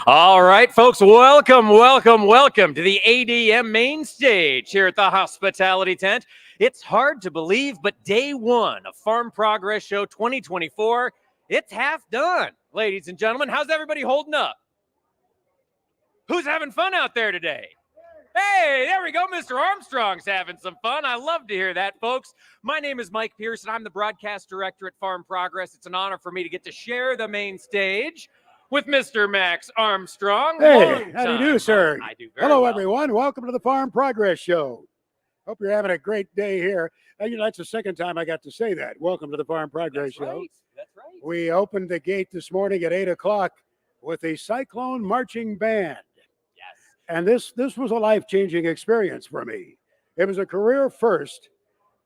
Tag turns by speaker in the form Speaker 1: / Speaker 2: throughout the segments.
Speaker 1: All right, folks, welcome to the ADM main stage here at the Hospitality Tent. It's hard to believe, but day one of Farm Progress Show 2024, it's half done. Ladies and gentlemen, how's everybody holding up? Who's having fun out there today? Hey, there we go. Mr. Armstrong's having some fun. I love to hear that, folks. My name is Mike Pearson. I'm the broadcast director at Farm Progress. It's an honor for me to get to share the main stage with Mr. Max Armstrong.
Speaker 2: Hey, how do you do, sir?
Speaker 1: I do very
Speaker 2: Hello,
Speaker 1: well.
Speaker 2: everyone. Welcome to the Farm Progress Show. Hope you're having a great day here. That's the second time I got to say that. Welcome to the Farm Progress Show.
Speaker 1: Right. That's right.
Speaker 2: We opened the gate this morning at 8 o'clock with a Cyclone Marching Band.
Speaker 1: Yes.
Speaker 2: And this was a life-changing experience for me. It was a career first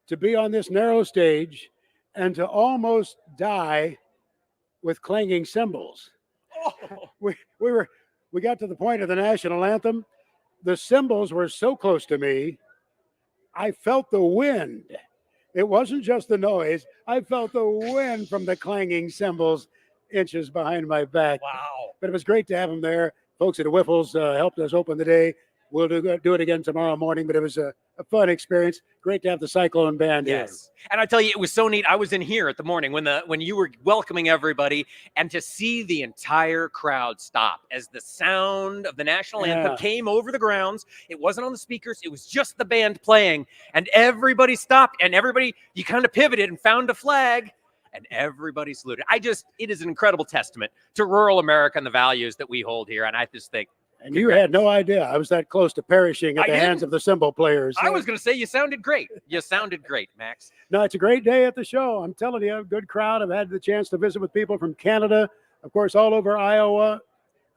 Speaker 2: to be on this narrow stage and to almost die with clanging cymbals.
Speaker 1: Oh.
Speaker 2: We got to the point of the national anthem. The cymbals were so close to me, I felt the wind. It wasn't just the noise. I felt the wind from the clanging cymbals inches behind my back.
Speaker 1: Wow.
Speaker 2: But it was great to have them there. Folks at Whiffles helped us open the day. We'll do it again tomorrow morning, but it was a fun experience. Great to have the Cyclone Band here.
Speaker 1: Yes. And I tell you, it was so neat. I was in here at the morning when you were welcoming everybody, and to see the entire crowd stop as the sound of the national anthem came over the grounds. It wasn't on the speakers. It was just the band playing, and everybody stopped, and you kind of pivoted and found a flag, and everybody saluted. It is an incredible testament to rural America and the values that we hold here. And I just think,
Speaker 2: and you had no idea I was that close to perishing at the hands of the cymbal players.
Speaker 1: I was going to say, you sounded great. You sounded great, Max.
Speaker 2: No, it's a great day at the show. I'm telling you, a good crowd. I've had the chance to visit with people from Canada, of course, all over Iowa,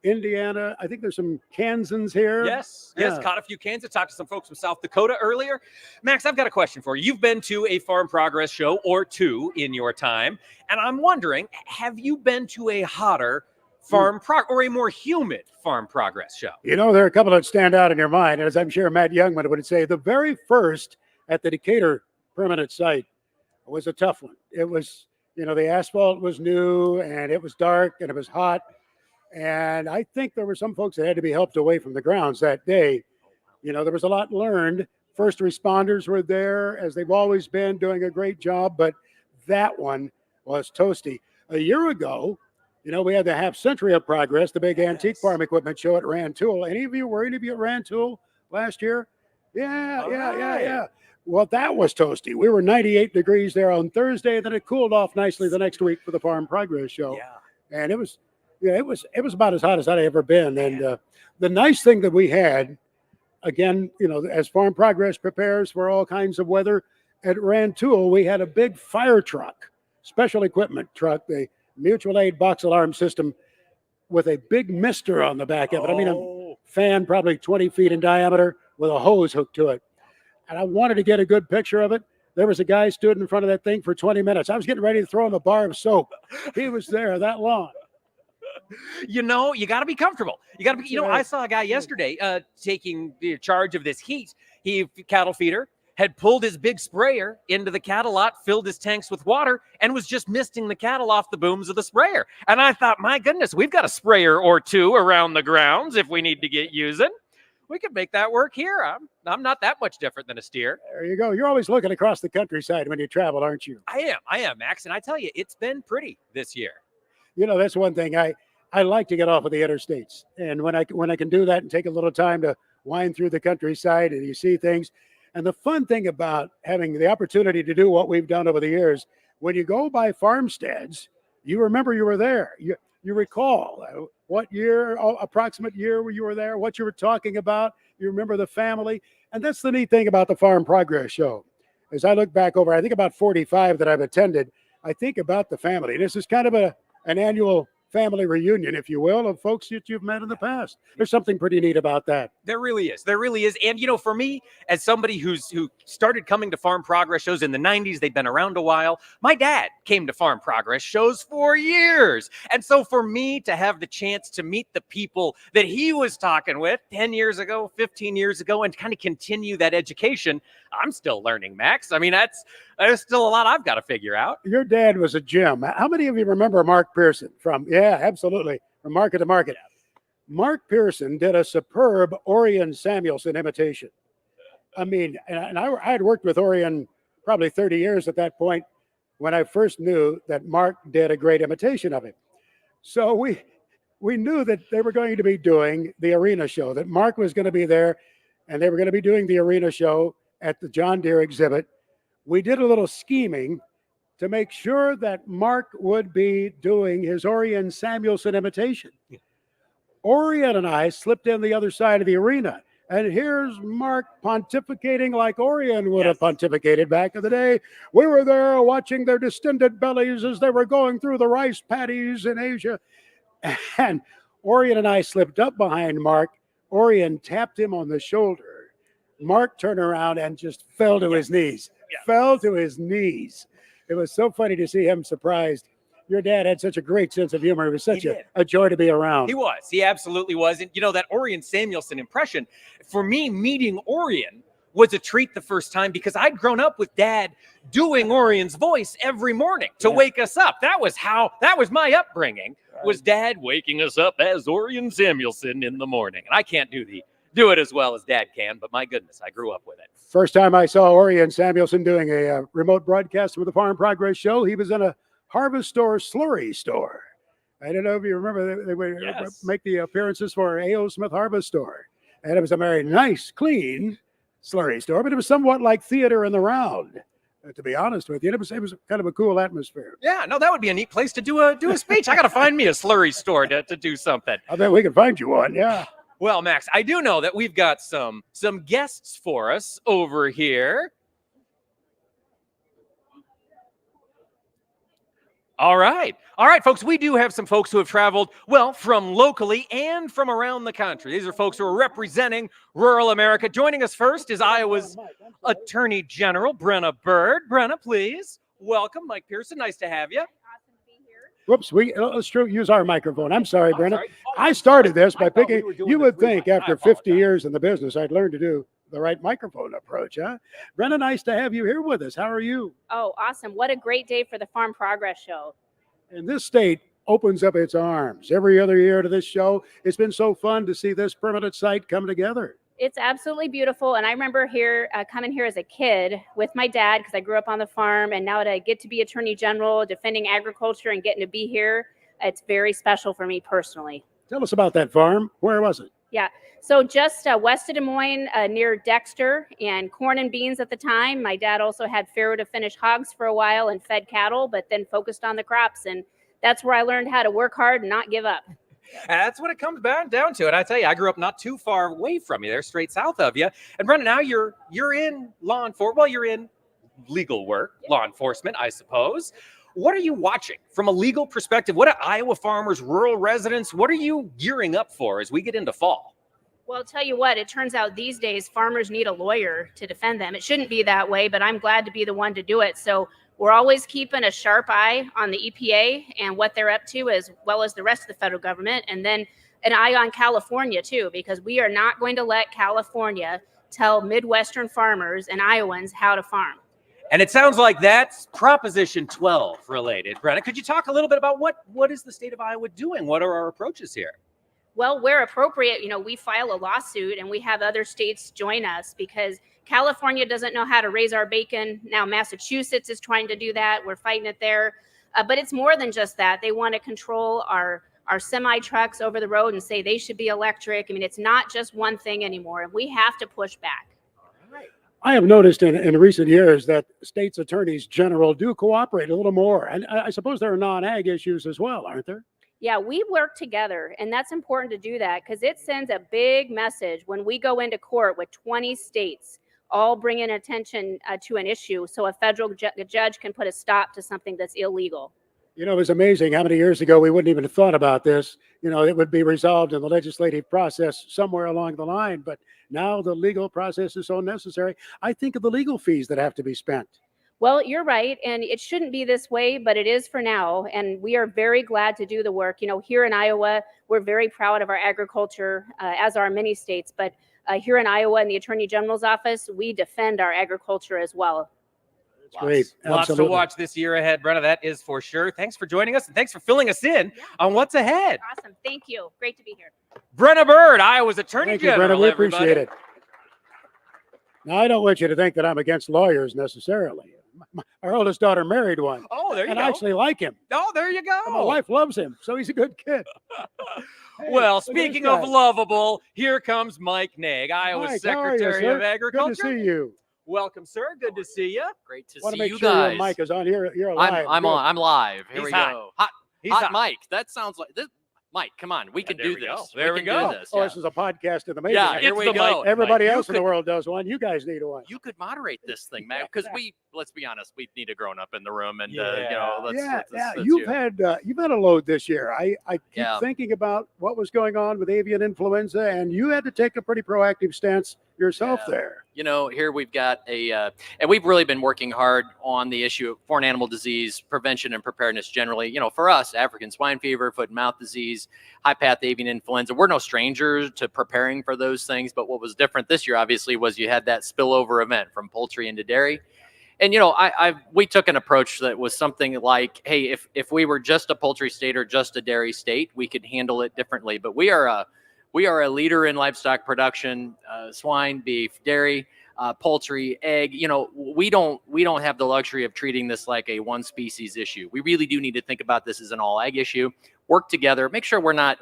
Speaker 2: Indiana. I think there's some Kansans here.
Speaker 1: Yes, caught a few Kansas. Talked to some folks from South Dakota earlier. Max, I've got a question for you. You've been to a Farm Progress show or two in your time, and I'm wondering, have you been to a hotter or a more humid Farm Progress show?
Speaker 2: There are a couple that stand out in your mind, as I'm sure Matt Youngman would say. The very first at the Decatur permanent site was a tough one. It was, the asphalt was new, and it was dark, and it was hot. And I think there were some folks that had to be helped away from the grounds that day. There was a lot learned. First responders were there, as they've always been, doing a great job. But that one was toasty. A year ago, we had the half century of progress, the big antique farm equipment show at Rantoul. Any of you at Rantoul last year? Yeah. Well, that was toasty. We were 98 degrees there on Thursday, then it cooled off nicely the next week for the Farm Progress show.
Speaker 1: Yeah.
Speaker 2: And it was about as hot as I'd ever been. And the nice thing that we had, again, as Farm Progress prepares for all kinds of weather, at Rantoul, we had a big fire truck, special equipment truck, the mutual aid box alarm system with a big mister on the back of it. A fan probably 20 feet in diameter with a hose hooked to it. And I wanted to get a good picture of it. There was a guy stood in front of that thing for 20 minutes. I was getting ready to throw him a bar of soap. He was there that long.
Speaker 1: You got to be comfortable. You got to be, I saw a guy yesterday taking charge of this heat. Cattle feeder, had pulled his big sprayer into the cattle lot, filled his tanks with water, and was just misting the cattle off the booms of the sprayer. And I thought, my goodness, we've got a sprayer or two around the grounds if we need to get using. We could make that work here. I'm not that much different than a steer.
Speaker 2: There you go. You're always looking across the countryside when you travel, aren't you?
Speaker 1: I am, Max. And I tell you, it's been pretty this year.
Speaker 2: That's one thing. I like to get off of the interstates. And when I can do that and take a little time to wind through the countryside and you see things. And the fun thing about having the opportunity to do what we've done over the years, when you go by farmsteads, you remember you were there. You recall what year, approximate year you were there, what you were talking about. You remember the family. And that's the neat thing about the Farm Progress show. As I look back over, I think about 45 that I've attended, I think about the family. This is kind of an annual family reunion, if you will, of folks that you've met in the past. There's something pretty neat about that.
Speaker 1: There really is. And, for me, as somebody who started coming to Farm Progress shows in the 90s, they've been around a while. My dad came to Farm Progress shows for years. And so for me to have the chance to meet the people that he was talking with 10 years ago, 15 years ago, and kind of continue that education, I'm still learning, Max. There's still a lot I've got to figure out.
Speaker 2: Your dad was a gem. How many of you remember Mark Pearson from, yeah, absolutely, from Market to Market? Mark Pearson did a superb Orion Samuelson imitation. I mean, and I had worked with Orion probably 30 years at that point when I first knew that Mark did a great imitation of him. So we knew that they were going to be doing the arena show, that Mark was going to be there, and they were going to be doing the arena show at the John Deere exhibit. We did a little scheming to make sure that Mark would be doing his Orion Samuelson imitation. Orion and I slipped in the other side of the arena. And here's Mark pontificating like Orion would have pontificated back in the day. We were there watching their distended bellies as they were going through the rice paddies in Asia. And Orion and I slipped up behind Mark. Orion tapped him on the shoulder. Mark turned around and just fell to his knees. Fell to his knees. It was so funny to see him surprised. Your dad had such a great sense of humor. It was such a joy to be around.
Speaker 1: He was. He absolutely was. And, you know, that Orion Samuelson impression, for me, meeting Orion was a treat the first time because I'd grown up with Dad doing Orion's voice every morning to wake us up. That was my upbringing, was Dad waking us up as Orion Samuelson in the morning. And I can't do it as well as Dad can, but my goodness, I grew up with it.
Speaker 2: First time I saw Orion Samuelson doing a remote broadcast for the Farm Progress Show, he was in a Harvest Store slurry store. I don't know if you remember, they would make the appearances for A.O. Smith Harvest Store. And it was a very nice, clean slurry store, but it was somewhat like theater in the round, to be honest with you. It was kind of a cool atmosphere.
Speaker 1: Yeah, no, that would be a neat place to do a speech. I got to find me a slurry store to do something.
Speaker 2: I bet we can find you one, yeah.
Speaker 1: Well, Max, I do know that we've got some guests for us over here. All right, folks, we do have some folks who have traveled, well, from locally and from around the country. These are folks who are representing rural America. Joining us first is Iowa's Attorney General, Brenna Bird. Brenna, please. Welcome. Mike Pearson, nice to have you.
Speaker 2: Whoops, let's use our microphone. I'm sorry, Brenna. I started this by picking, you would think after 50 years in the business, I'd learn to do the right microphone approach, huh? Brenna, nice to have you here with us. How are you?
Speaker 3: Oh, awesome. What a great day for the Farm Progress Show.
Speaker 2: And this state opens up its arms every other year to this show. It's been so fun to see this permanent site come together.
Speaker 3: It's absolutely beautiful. And I remember coming here as a kid with my dad, because I grew up on the farm, and now to get to be Attorney General, defending agriculture and getting to be here, it's very special for me personally.
Speaker 2: Tell us about that farm. Where was it?
Speaker 3: Yeah. So just west of Des Moines, near Dexter, and corn and beans at the time. My dad also had farrow to finish hogs for a while and fed cattle, but then focused on the crops. And that's where I learned how to work hard and not give up.
Speaker 1: That's what it comes down to. And I tell you, I grew up not too far away from you. They're straight south of you. And Brenna, now you're in law enforcement. Well, you're in legal work, law enforcement, I suppose. What are you watching from a legal perspective? What are Iowa farmers, rural residents, what are you gearing up for as we get into fall?
Speaker 3: Well, I'll tell you what, it turns out these days farmers need a lawyer to defend them. It shouldn't be that way, but I'm glad to be the one to do it. So we're always keeping a sharp eye on the EPA and what they're up to, as well as the rest of the federal government, and then an eye on California too, because we are not going to let California tell Midwestern farmers and Iowans how to farm.
Speaker 1: And it sounds like that's Proposition 12 related. Brenna, could you talk a little bit about what is the state of Iowa doing? What are our approaches here?
Speaker 3: Well, where appropriate, we file a lawsuit and we have other states join us because California doesn't know how to raise our bacon. Now Massachusetts is trying to do that. We're fighting it there. But it's more than just that. They want to control our semi trucks over the road and say they should be electric. I mean, it's not just one thing anymore. And we have to push back.
Speaker 2: I have noticed in recent years that states' attorneys general do cooperate a little more. And I suppose there are non-ag issues as well, aren't there?
Speaker 3: Yeah, we work together, and that's important to do that because it sends a big message when we go into court with 20 states all bringing attention to an issue so a federal judge can put a stop to something that's illegal.
Speaker 2: It was amazing how many years ago we wouldn't even have thought about this. It would be resolved in the legislative process somewhere along the line, but now the legal process is so necessary. I think of the legal fees that have to be spent.
Speaker 3: Well, you're right, and it shouldn't be this way, but it is for now, and we are very glad to do the work. Here in Iowa, we're very proud of our agriculture, as are many states, but here in Iowa in the Attorney General's office, we defend our agriculture as well.
Speaker 2: It's great.
Speaker 1: Lots to
Speaker 2: Absolutely.
Speaker 1: watch this year ahead, Brenna. That is for sure. Thanks for joining us, and thanks for filling us in
Speaker 3: Yeah.
Speaker 1: on what's ahead.
Speaker 3: Awesome. Thank you. Great to be here.
Speaker 1: Brenna Bird, Iowa's Attorney
Speaker 2: Thank you,
Speaker 1: General.
Speaker 2: Brenna. We
Speaker 1: everybody.
Speaker 2: appreciate it. Now, I don't want you to think that I'm against lawyers necessarily. Our oldest daughter married one,
Speaker 1: Oh, there you
Speaker 2: and
Speaker 1: go.
Speaker 2: I actually like him.
Speaker 1: Oh, there you go.
Speaker 2: And my wife loves him, so he's a good kid. Hey,
Speaker 1: Well,
Speaker 2: look at this
Speaker 1: speaking of
Speaker 2: guy.
Speaker 1: lovable, here comes Mike Naig, Iowa's
Speaker 2: Mike, how are you,
Speaker 1: Secretary
Speaker 2: sir?
Speaker 1: of Agriculture.
Speaker 2: Good to see you.
Speaker 1: Welcome, sir. Good to see you.
Speaker 4: Great to
Speaker 2: Want to
Speaker 4: see
Speaker 2: make
Speaker 4: you
Speaker 2: sure
Speaker 4: guys.
Speaker 2: your mic is on. You're live.
Speaker 4: I'm
Speaker 2: Good.
Speaker 4: on. I'm live. Here
Speaker 1: He's
Speaker 4: we
Speaker 1: hot.
Speaker 4: go.
Speaker 1: He's
Speaker 4: Hot
Speaker 1: hot.
Speaker 4: Mike. That sounds like this. Mike, come on. We can
Speaker 1: there
Speaker 4: do
Speaker 1: we go.
Speaker 4: this.
Speaker 1: There we
Speaker 4: can
Speaker 1: go.
Speaker 4: Do this.
Speaker 2: Oh,
Speaker 4: Yeah.
Speaker 2: this is a podcast in the making.
Speaker 4: Yeah, here
Speaker 1: It's
Speaker 4: we
Speaker 1: the
Speaker 4: go.
Speaker 1: mic.
Speaker 2: Everybody
Speaker 4: You
Speaker 2: else in the
Speaker 4: could-
Speaker 2: world does one. You guys need one.
Speaker 4: You could moderate this thing, man, because let's be honest, we need a grown up in the room, and
Speaker 1: Yeah.
Speaker 2: Yeah.
Speaker 4: that's
Speaker 2: You've had a load this year. I keep
Speaker 4: Yeah.
Speaker 2: thinking about what was going on with avian influenza, and you had to take a pretty proactive stance yourself
Speaker 4: Yeah.
Speaker 2: there.
Speaker 4: Here we've got and we've really been working hard on the issue of foreign animal disease prevention and preparedness generally. For us, African swine fever, foot and mouth disease, high path avian influenza, we're no strangers to preparing for those things. But what was different this year, obviously, was you had that spillover event from poultry into dairy. And we took an approach that was something like, hey, if we were just a poultry state or just a dairy state, we could handle it differently. But we are a leader in livestock production, swine, beef, dairy, poultry, egg. We don't have the luxury of treating this like a one species issue. We really do need to think about this as an all egg issue. Work together, make sure we're not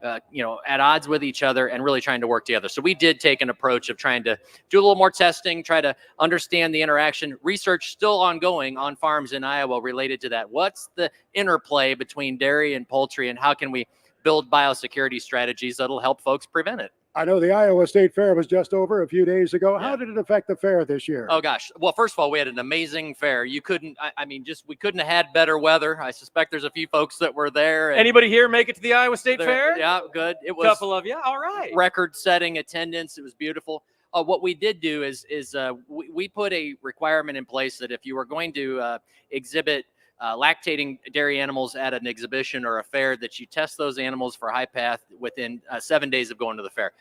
Speaker 4: at odds with each other, and really trying to work together. So we did take an approach of trying to do a little more testing, try to understand the interaction. Research still ongoing on farms in Iowa related to that. What's the interplay between dairy and poultry, and how can we build biosecurity strategies that'll help folks prevent it?
Speaker 2: I know the Iowa State Fair was just over a few days ago. How
Speaker 4: Yeah.
Speaker 2: did it affect the fair this year?
Speaker 4: Oh gosh. Well, first of all, we had an amazing fair. You couldn't, we couldn't have had better weather. I suspect there's a few folks that were there. And
Speaker 1: Anybody here make it to the Iowa State Fair?
Speaker 4: Yeah, good. It was
Speaker 1: Couple of you. All right.
Speaker 4: record-setting attendance. It was beautiful. What we did do is we put a requirement in place that if you were going to exhibit lactating dairy animals at an exhibition or a fair, that you test those animals for high path within 7 days of going to the fair.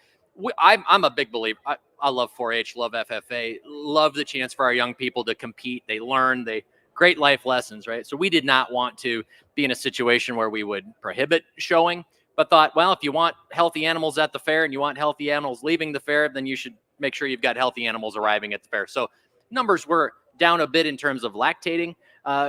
Speaker 4: I'm a big believer. I love 4-H, love FFA, love the chance for our young people to compete. They learn, great life lessons, right? So we did not want to be in a situation where we would prohibit showing, but thought, well, if you want healthy animals at the fair and you want healthy animals leaving the fair, then you should make sure you've got healthy animals arriving at the fair. So numbers were down a bit in terms of lactating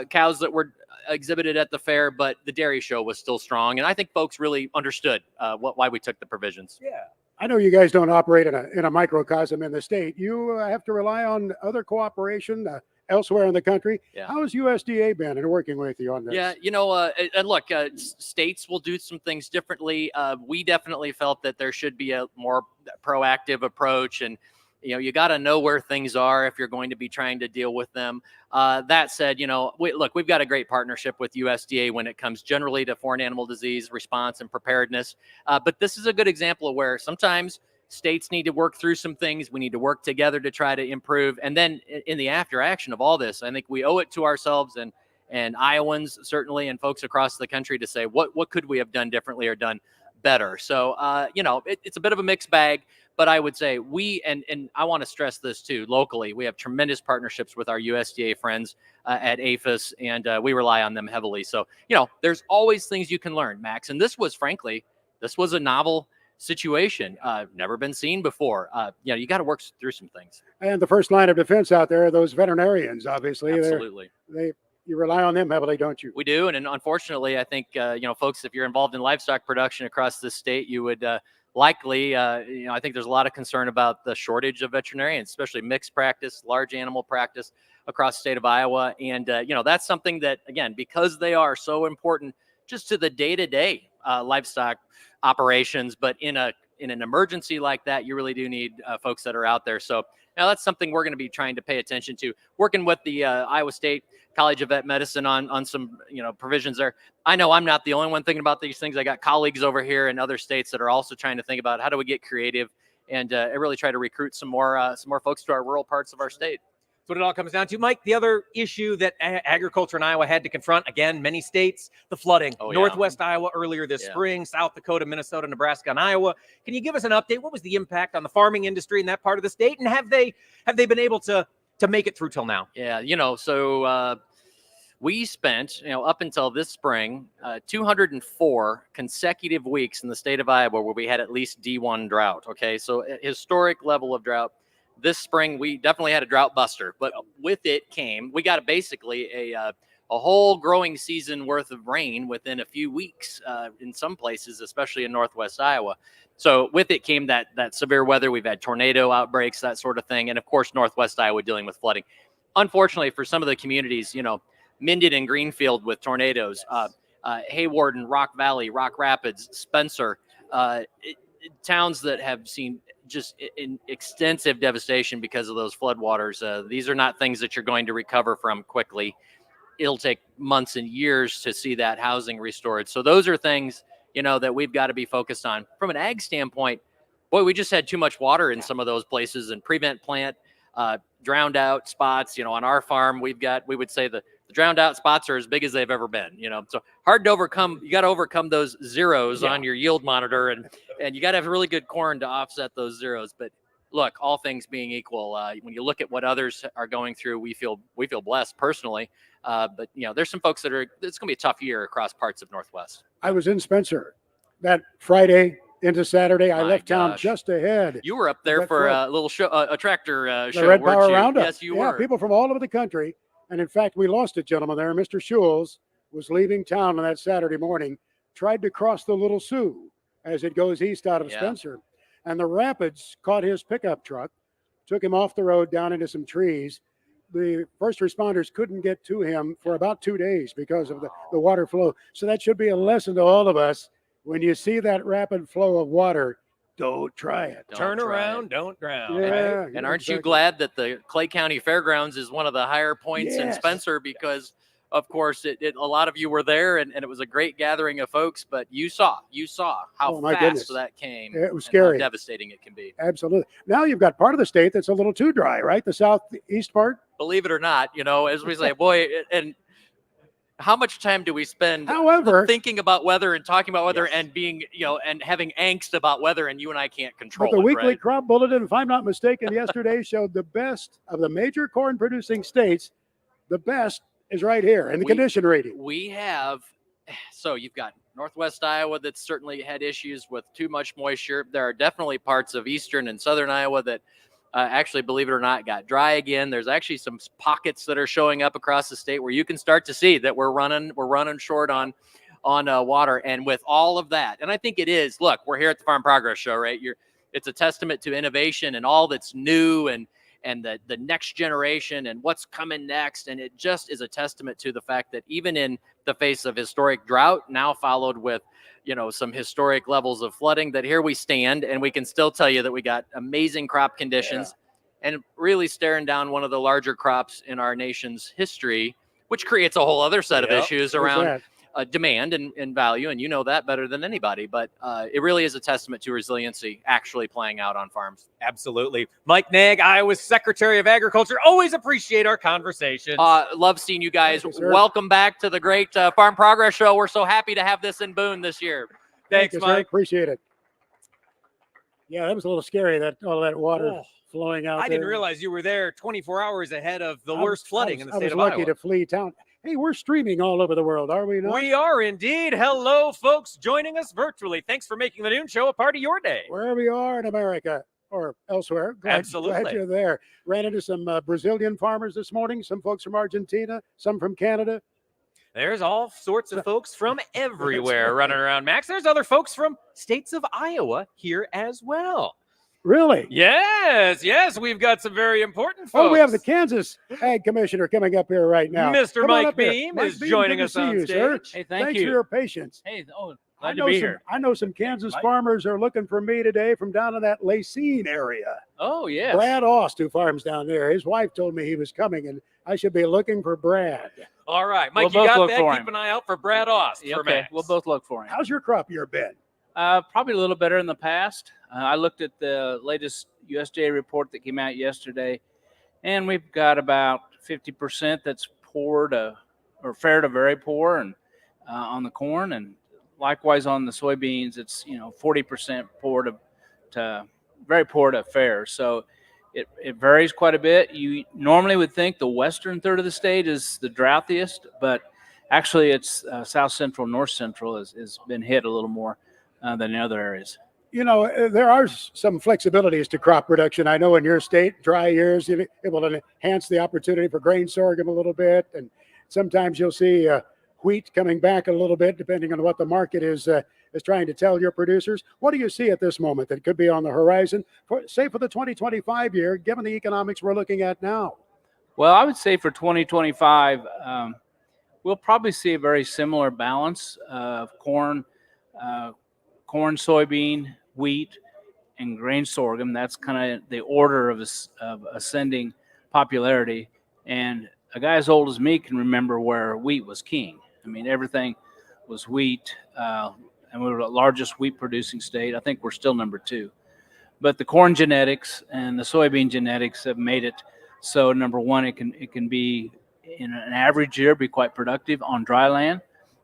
Speaker 4: cows that were exhibited at the fair, but the dairy show was still strong. And I think folks really understood why we took the provisions.
Speaker 2: Yeah. I know you guys don't operate in a microcosm in the state. You have to rely on other cooperation elsewhere in the country.
Speaker 4: Yeah.
Speaker 2: How has USDA been in working with you on this?
Speaker 4: Yeah, and look, states will do some things differently. We definitely felt that there should be a more proactive approach, and you got to know where things are if you're going to be trying to deal with them. That said, we've got a great partnership with USDA when it comes generally to foreign animal disease response and preparedness. But this is a good example of where sometimes states need to work through some things. We need to work together to try to improve. And then in the after action of all this, I think we owe it to ourselves and Iowans certainly, and folks across the country to say, what could we have done differently or done better? So, it's a bit of a mixed bag. But I would say and I want to stress this too, locally, we have tremendous partnerships with our USDA friends at APHIS, and we rely on them heavily. So, there's always things you can learn, Max. And this was a novel situation, never been seen before. You got to work through some things.
Speaker 2: And the first line of defense out there are those veterinarians, obviously.
Speaker 4: Absolutely.
Speaker 2: You rely on them heavily, don't you?
Speaker 4: We do. And unfortunately, I think, folks, if you're involved in livestock production across this state, you would likely, I think there's a lot of concern about the shortage of veterinarians, especially mixed practice, large animal practice across the state of Iowa. And, that's something that, again, because they are so important just to the day-to-day livestock operations, but in an emergency like that, you really do need folks that are out there. So now that's something we're going to be trying to pay attention to, working with the Iowa State College of Vet Medicine on some, provisions there. I know I'm not the only one thinking about these things. I got colleagues over here in other states that are also trying to think about how do we get creative and really try to recruit some more folks to our rural parts of our state.
Speaker 1: That's what it all comes down to. Mike, the other issue that agriculture in Iowa had to confront, again, many states, the flooding.
Speaker 4: Oh, yeah.
Speaker 1: Northwest Iowa earlier this spring, South Dakota, Minnesota, Nebraska, and Iowa. Can you give us an update? What was the impact on the farming industry in that part of the state? And have they been able to to make it through till now?
Speaker 4: Yeah, so we spent, up until this spring, 204 consecutive weeks in the state of Iowa where we had at least D1 drought. Okay, so a historic level of drought. This spring, we definitely had a drought buster, but with it came, we got basically a whole growing season worth of rain within a few weeks in some places, especially in Northwest Iowa. So with it came that severe weather. We've had tornado outbreaks, that sort of thing. And of course, Northwest Iowa dealing with flooding. Unfortunately, for some of the communities, Minden and Greenfield with tornadoes, Hayward and Rock Valley, Rock Rapids, Spencer, towns that have seen just extensive devastation because of those floodwaters. These are not things that you're going to recover from quickly. It'll take months and years to see that housing restored. So those are things, that we've got to be focused on. From an ag standpoint, boy, we just had too much water in some of those places, and prevent plant drowned out spots. On our farm, we would say the drowned out spots are as big as they've ever been. So hard to overcome. You got to overcome those zeros on your yield monitor, and you got to have really good corn to offset those zeros. But look, all things being equal, when you look at what others are going through, we feel blessed personally. But there's some folks it's going to be a tough year across parts of Northwest.
Speaker 2: I was in Spencer that Friday into Saturday. I left town just ahead.
Speaker 4: You were up there for a little show, a tractor show.
Speaker 2: The Red Power Roundup.
Speaker 4: Yes, you were.
Speaker 2: People from all over the country. And in fact, we lost a gentleman there. Mr. Schulz was leaving town on that Saturday morning, tried to cross the Little Sioux as it goes east out of Spencer. And the rapids caught his pickup truck, took him off the road down into some trees. The first responders couldn't get to him for about 2 days because of the water flow. So that should be a lesson to all of us. When you see that rapid flow of water, don't try it.
Speaker 1: Turn around, don't drown.
Speaker 2: Yeah,
Speaker 1: Right?
Speaker 4: And aren't you glad that the Clay County Fairgrounds is one of the higher points in Spencer? Because, of course, a lot of you were there, and it was a great gathering of folks. But you saw how fast that came.
Speaker 2: It was scary.
Speaker 4: How devastating it can be.
Speaker 2: Absolutely. Now you've got part of the state that's a little too dry, right? The southeast part.
Speaker 4: Believe it or not, as we say, boy, and how much time do we spend thinking about weather and talking about weather and being, and having angst about weather, and you and I can't control
Speaker 2: but the weekly
Speaker 4: right?
Speaker 2: crop bulletin, if I'm not mistaken, yesterday showed the best of the major corn producing states. The best is right here in the condition rating.
Speaker 4: We have, so you've got Northwest Iowa that's certainly had issues with too much moisture. There are definitely parts of eastern and southern Iowa that actually, believe it or not, got dry again. There's actually some pockets that are showing up across the state where you can start to see that we're running short on water. And with all of that, and I think it is. Look, we're here at the Farm Progress Show, right? It's a testament to innovation and all that's new and the next generation and what's coming next. And it just is a testament to the fact that even in the face of historic drought, now followed with some historic levels of flooding, that here we stand and we can still tell you that we got amazing crop conditions and really staring down one of the larger crops in our nation's history, which creates a whole other set of issues around demand and value. And you know that better than anybody, but it really is a testament to resiliency actually playing out on farms.
Speaker 1: Absolutely. Mike Nag, Iowa's Secretary of Agriculture. Always appreciate our conversations.
Speaker 4: Love seeing you guys. Welcome back to the great Farm Progress Show. We're so happy to have this in Boone this year.
Speaker 1: Thanks, Mike.
Speaker 2: Sir. Appreciate it. Yeah, that was a little scary, all that water flowing out.
Speaker 1: I didn't realize you were there 24 hours ahead of the worst flooding in the state of Iowa.
Speaker 2: I was lucky to flee town. Hey, we're streaming all over the world, are we not?
Speaker 1: We are indeed. Hello, folks joining us virtually. Thanks for making the noon show a part of your day.
Speaker 2: Wherever you are in America or elsewhere.
Speaker 1: Absolutely.
Speaker 2: Glad you're there. Ran into some Brazilian farmers this morning, some folks from Argentina, some from Canada.
Speaker 1: There's all sorts of folks from everywhere running around, Max. There's other folks from states of Iowa here as well.
Speaker 2: Really?
Speaker 1: Yes. We've got some very important folks.
Speaker 2: Oh, we have the Kansas Ag Commissioner coming up here right now.
Speaker 1: Mr. Mike Beam is joining us on stage.
Speaker 2: Sir.
Speaker 5: Hey,
Speaker 2: Thanks for your patience.
Speaker 5: Hey, glad to be here.
Speaker 2: I know some Kansas farmers are looking for me today from down in that Lacine area.
Speaker 5: Oh, yeah.
Speaker 2: Brad Aust, who farms down there. His wife told me he was coming, and I should be looking for Brad.
Speaker 1: All right, Mike, you got that? Keep an eye out for Brad Aust.
Speaker 5: Yeah, okay, we'll both look for him.
Speaker 2: How's your crop year been?
Speaker 5: Probably a little better in the past. I looked at the latest USDA report that came out yesterday, and we've got about 50% that's poor to or fair to very poor, and on the corn, and likewise on the soybeans, it's 40% poor to very poor to fair. So It varies quite a bit. You normally would think the western third of the state is the droughtiest, but actually it's south central, north central has been hit a little more than the other areas.
Speaker 2: There are some flexibilities to crop production. I know in your state, dry years, it will enhance the opportunity for grain sorghum a little bit. And sometimes you'll see wheat coming back a little bit, depending on what the market is trying to tell your producers. What do you see at this moment that could be on the horizon, for the 2025 year, given the economics we're looking at now?
Speaker 5: Well, I would say for 2025, we'll probably see a very similar balance of corn, soybean, wheat, and grain sorghum. That's kind of the order of ascending popularity. And a guy as old as me can remember where wheat was king. I mean, everything was wheat, and we were the largest wheat producing state. I think we're still number 2. But the corn genetics and the soybean genetics have made it so, number one, it can be in an average year be quite productive on dry land.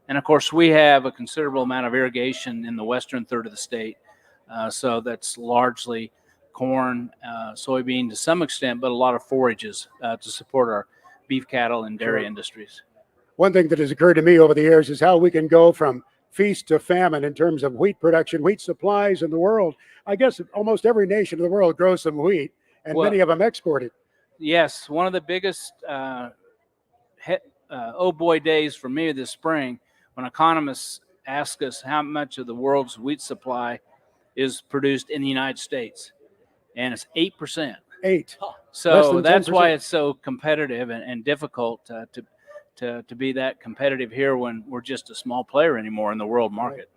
Speaker 5: And of course, we have a considerable amount of irrigation in the western third of the state. So that's largely corn, soybean to some extent, but a lot of forages to support our beef, cattle, and dairy industries.
Speaker 2: One thing that has occurred to me over the years is how we can go from feast to famine in terms of wheat production, wheat supplies in the world. I guess almost every nation in the world grows some wheat, and many of them export it.
Speaker 5: Yes, one of the biggest oh boy days for me this spring, when economists ask us how much of the world's wheat supply is produced in the United States, and it's 8%.
Speaker 2: 8.
Speaker 5: So that's why it's so competitive and difficult to be that competitive here when we're just a small player anymore in the world market.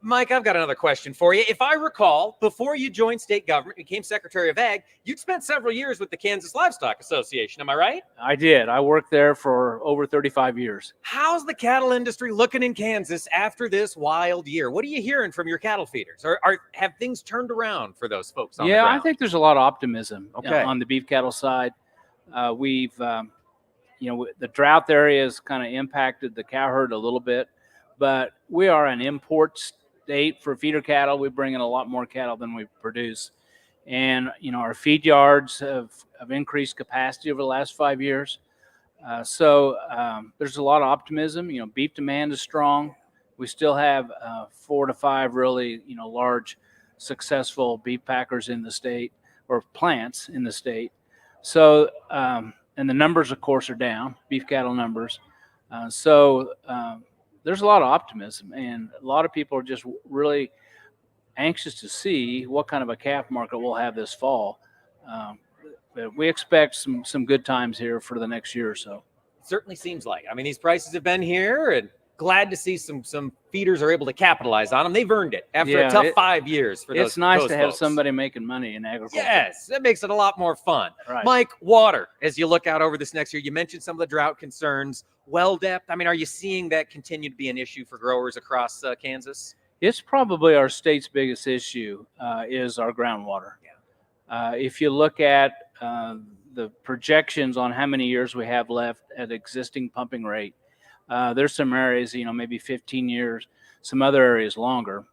Speaker 1: Mike, I've got another question for you. If I recall, before you joined state government, became Secretary of Ag, you'd spent several years with the Kansas Livestock Association. Am I right?
Speaker 5: I did. I worked there for over 35 years.
Speaker 1: How's the cattle industry looking in Kansas after this wild year? What are you hearing from your cattle feeders? Have things turned around for those folks on the ground?
Speaker 5: I think there's a lot of optimism on the beef cattle side. We've, the drought area has kind of impacted the cow herd a little bit, but we are an import state for feeder cattle. We bring in a lot more cattle than we produce. And, our feed yards have increased capacity over the last 5 years. So there's a lot of optimism. Beef demand is strong. We still have 4 to 5 really, large, successful beef packers in the state, or plants in the state. So, and the numbers, of course, are down, beef cattle numbers. There's a lot of optimism, and a lot of people are just really anxious to see what kind of a calf market we'll have this fall. But we expect some good times here for the next year or so.
Speaker 1: It certainly seems like. I mean, these prices have been here, and glad to see some feeders are able to capitalize on them. They've earned it after a tough 5 years for those.
Speaker 5: It's nice to have
Speaker 1: folks.
Speaker 5: Somebody making money in agriculture.
Speaker 1: Yes, that makes it a lot more fun.
Speaker 5: Right.
Speaker 1: Mike, water, as you look out over this next year, you mentioned some of the drought concerns, well depth. I mean, are you seeing that continue to be an issue for growers across Kansas?
Speaker 5: It's probably our state's biggest issue is our groundwater. Yeah. If you look at the projections on how many years we have left at existing pumping rate, there's some areas, maybe 15 years, some other areas longer.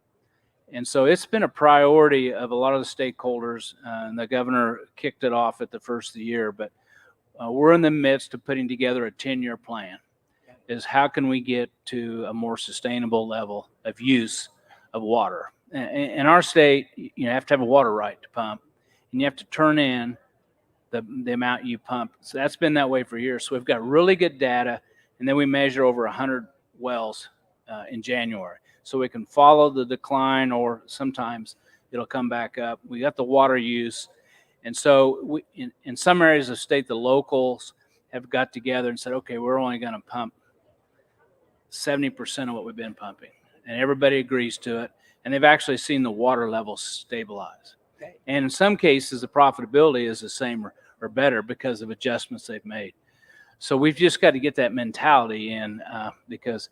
Speaker 5: And so it's been a priority of a lot of the stakeholders, and the governor kicked it off at the first of the year. But we're in the midst of putting together a 10-year plan, is how can we get to a more sustainable level of use of water. In our state, you have to have a water right to pump, and you have to turn in the amount you pump. So that's been that way for years. So we've got really good data, and then we measure over 100 wells in January. So we can follow the decline, or sometimes it'll come back up. We got the water use. And so in some areas of the state, the locals have got together and said, okay, we're only going to pump 70% of what we've been pumping. And everybody agrees to it. And they've actually seen the water levels stabilize. Okay. And in some cases, the profitability is the same or better because of adjustments they've made. So we've just got to get that mentality in because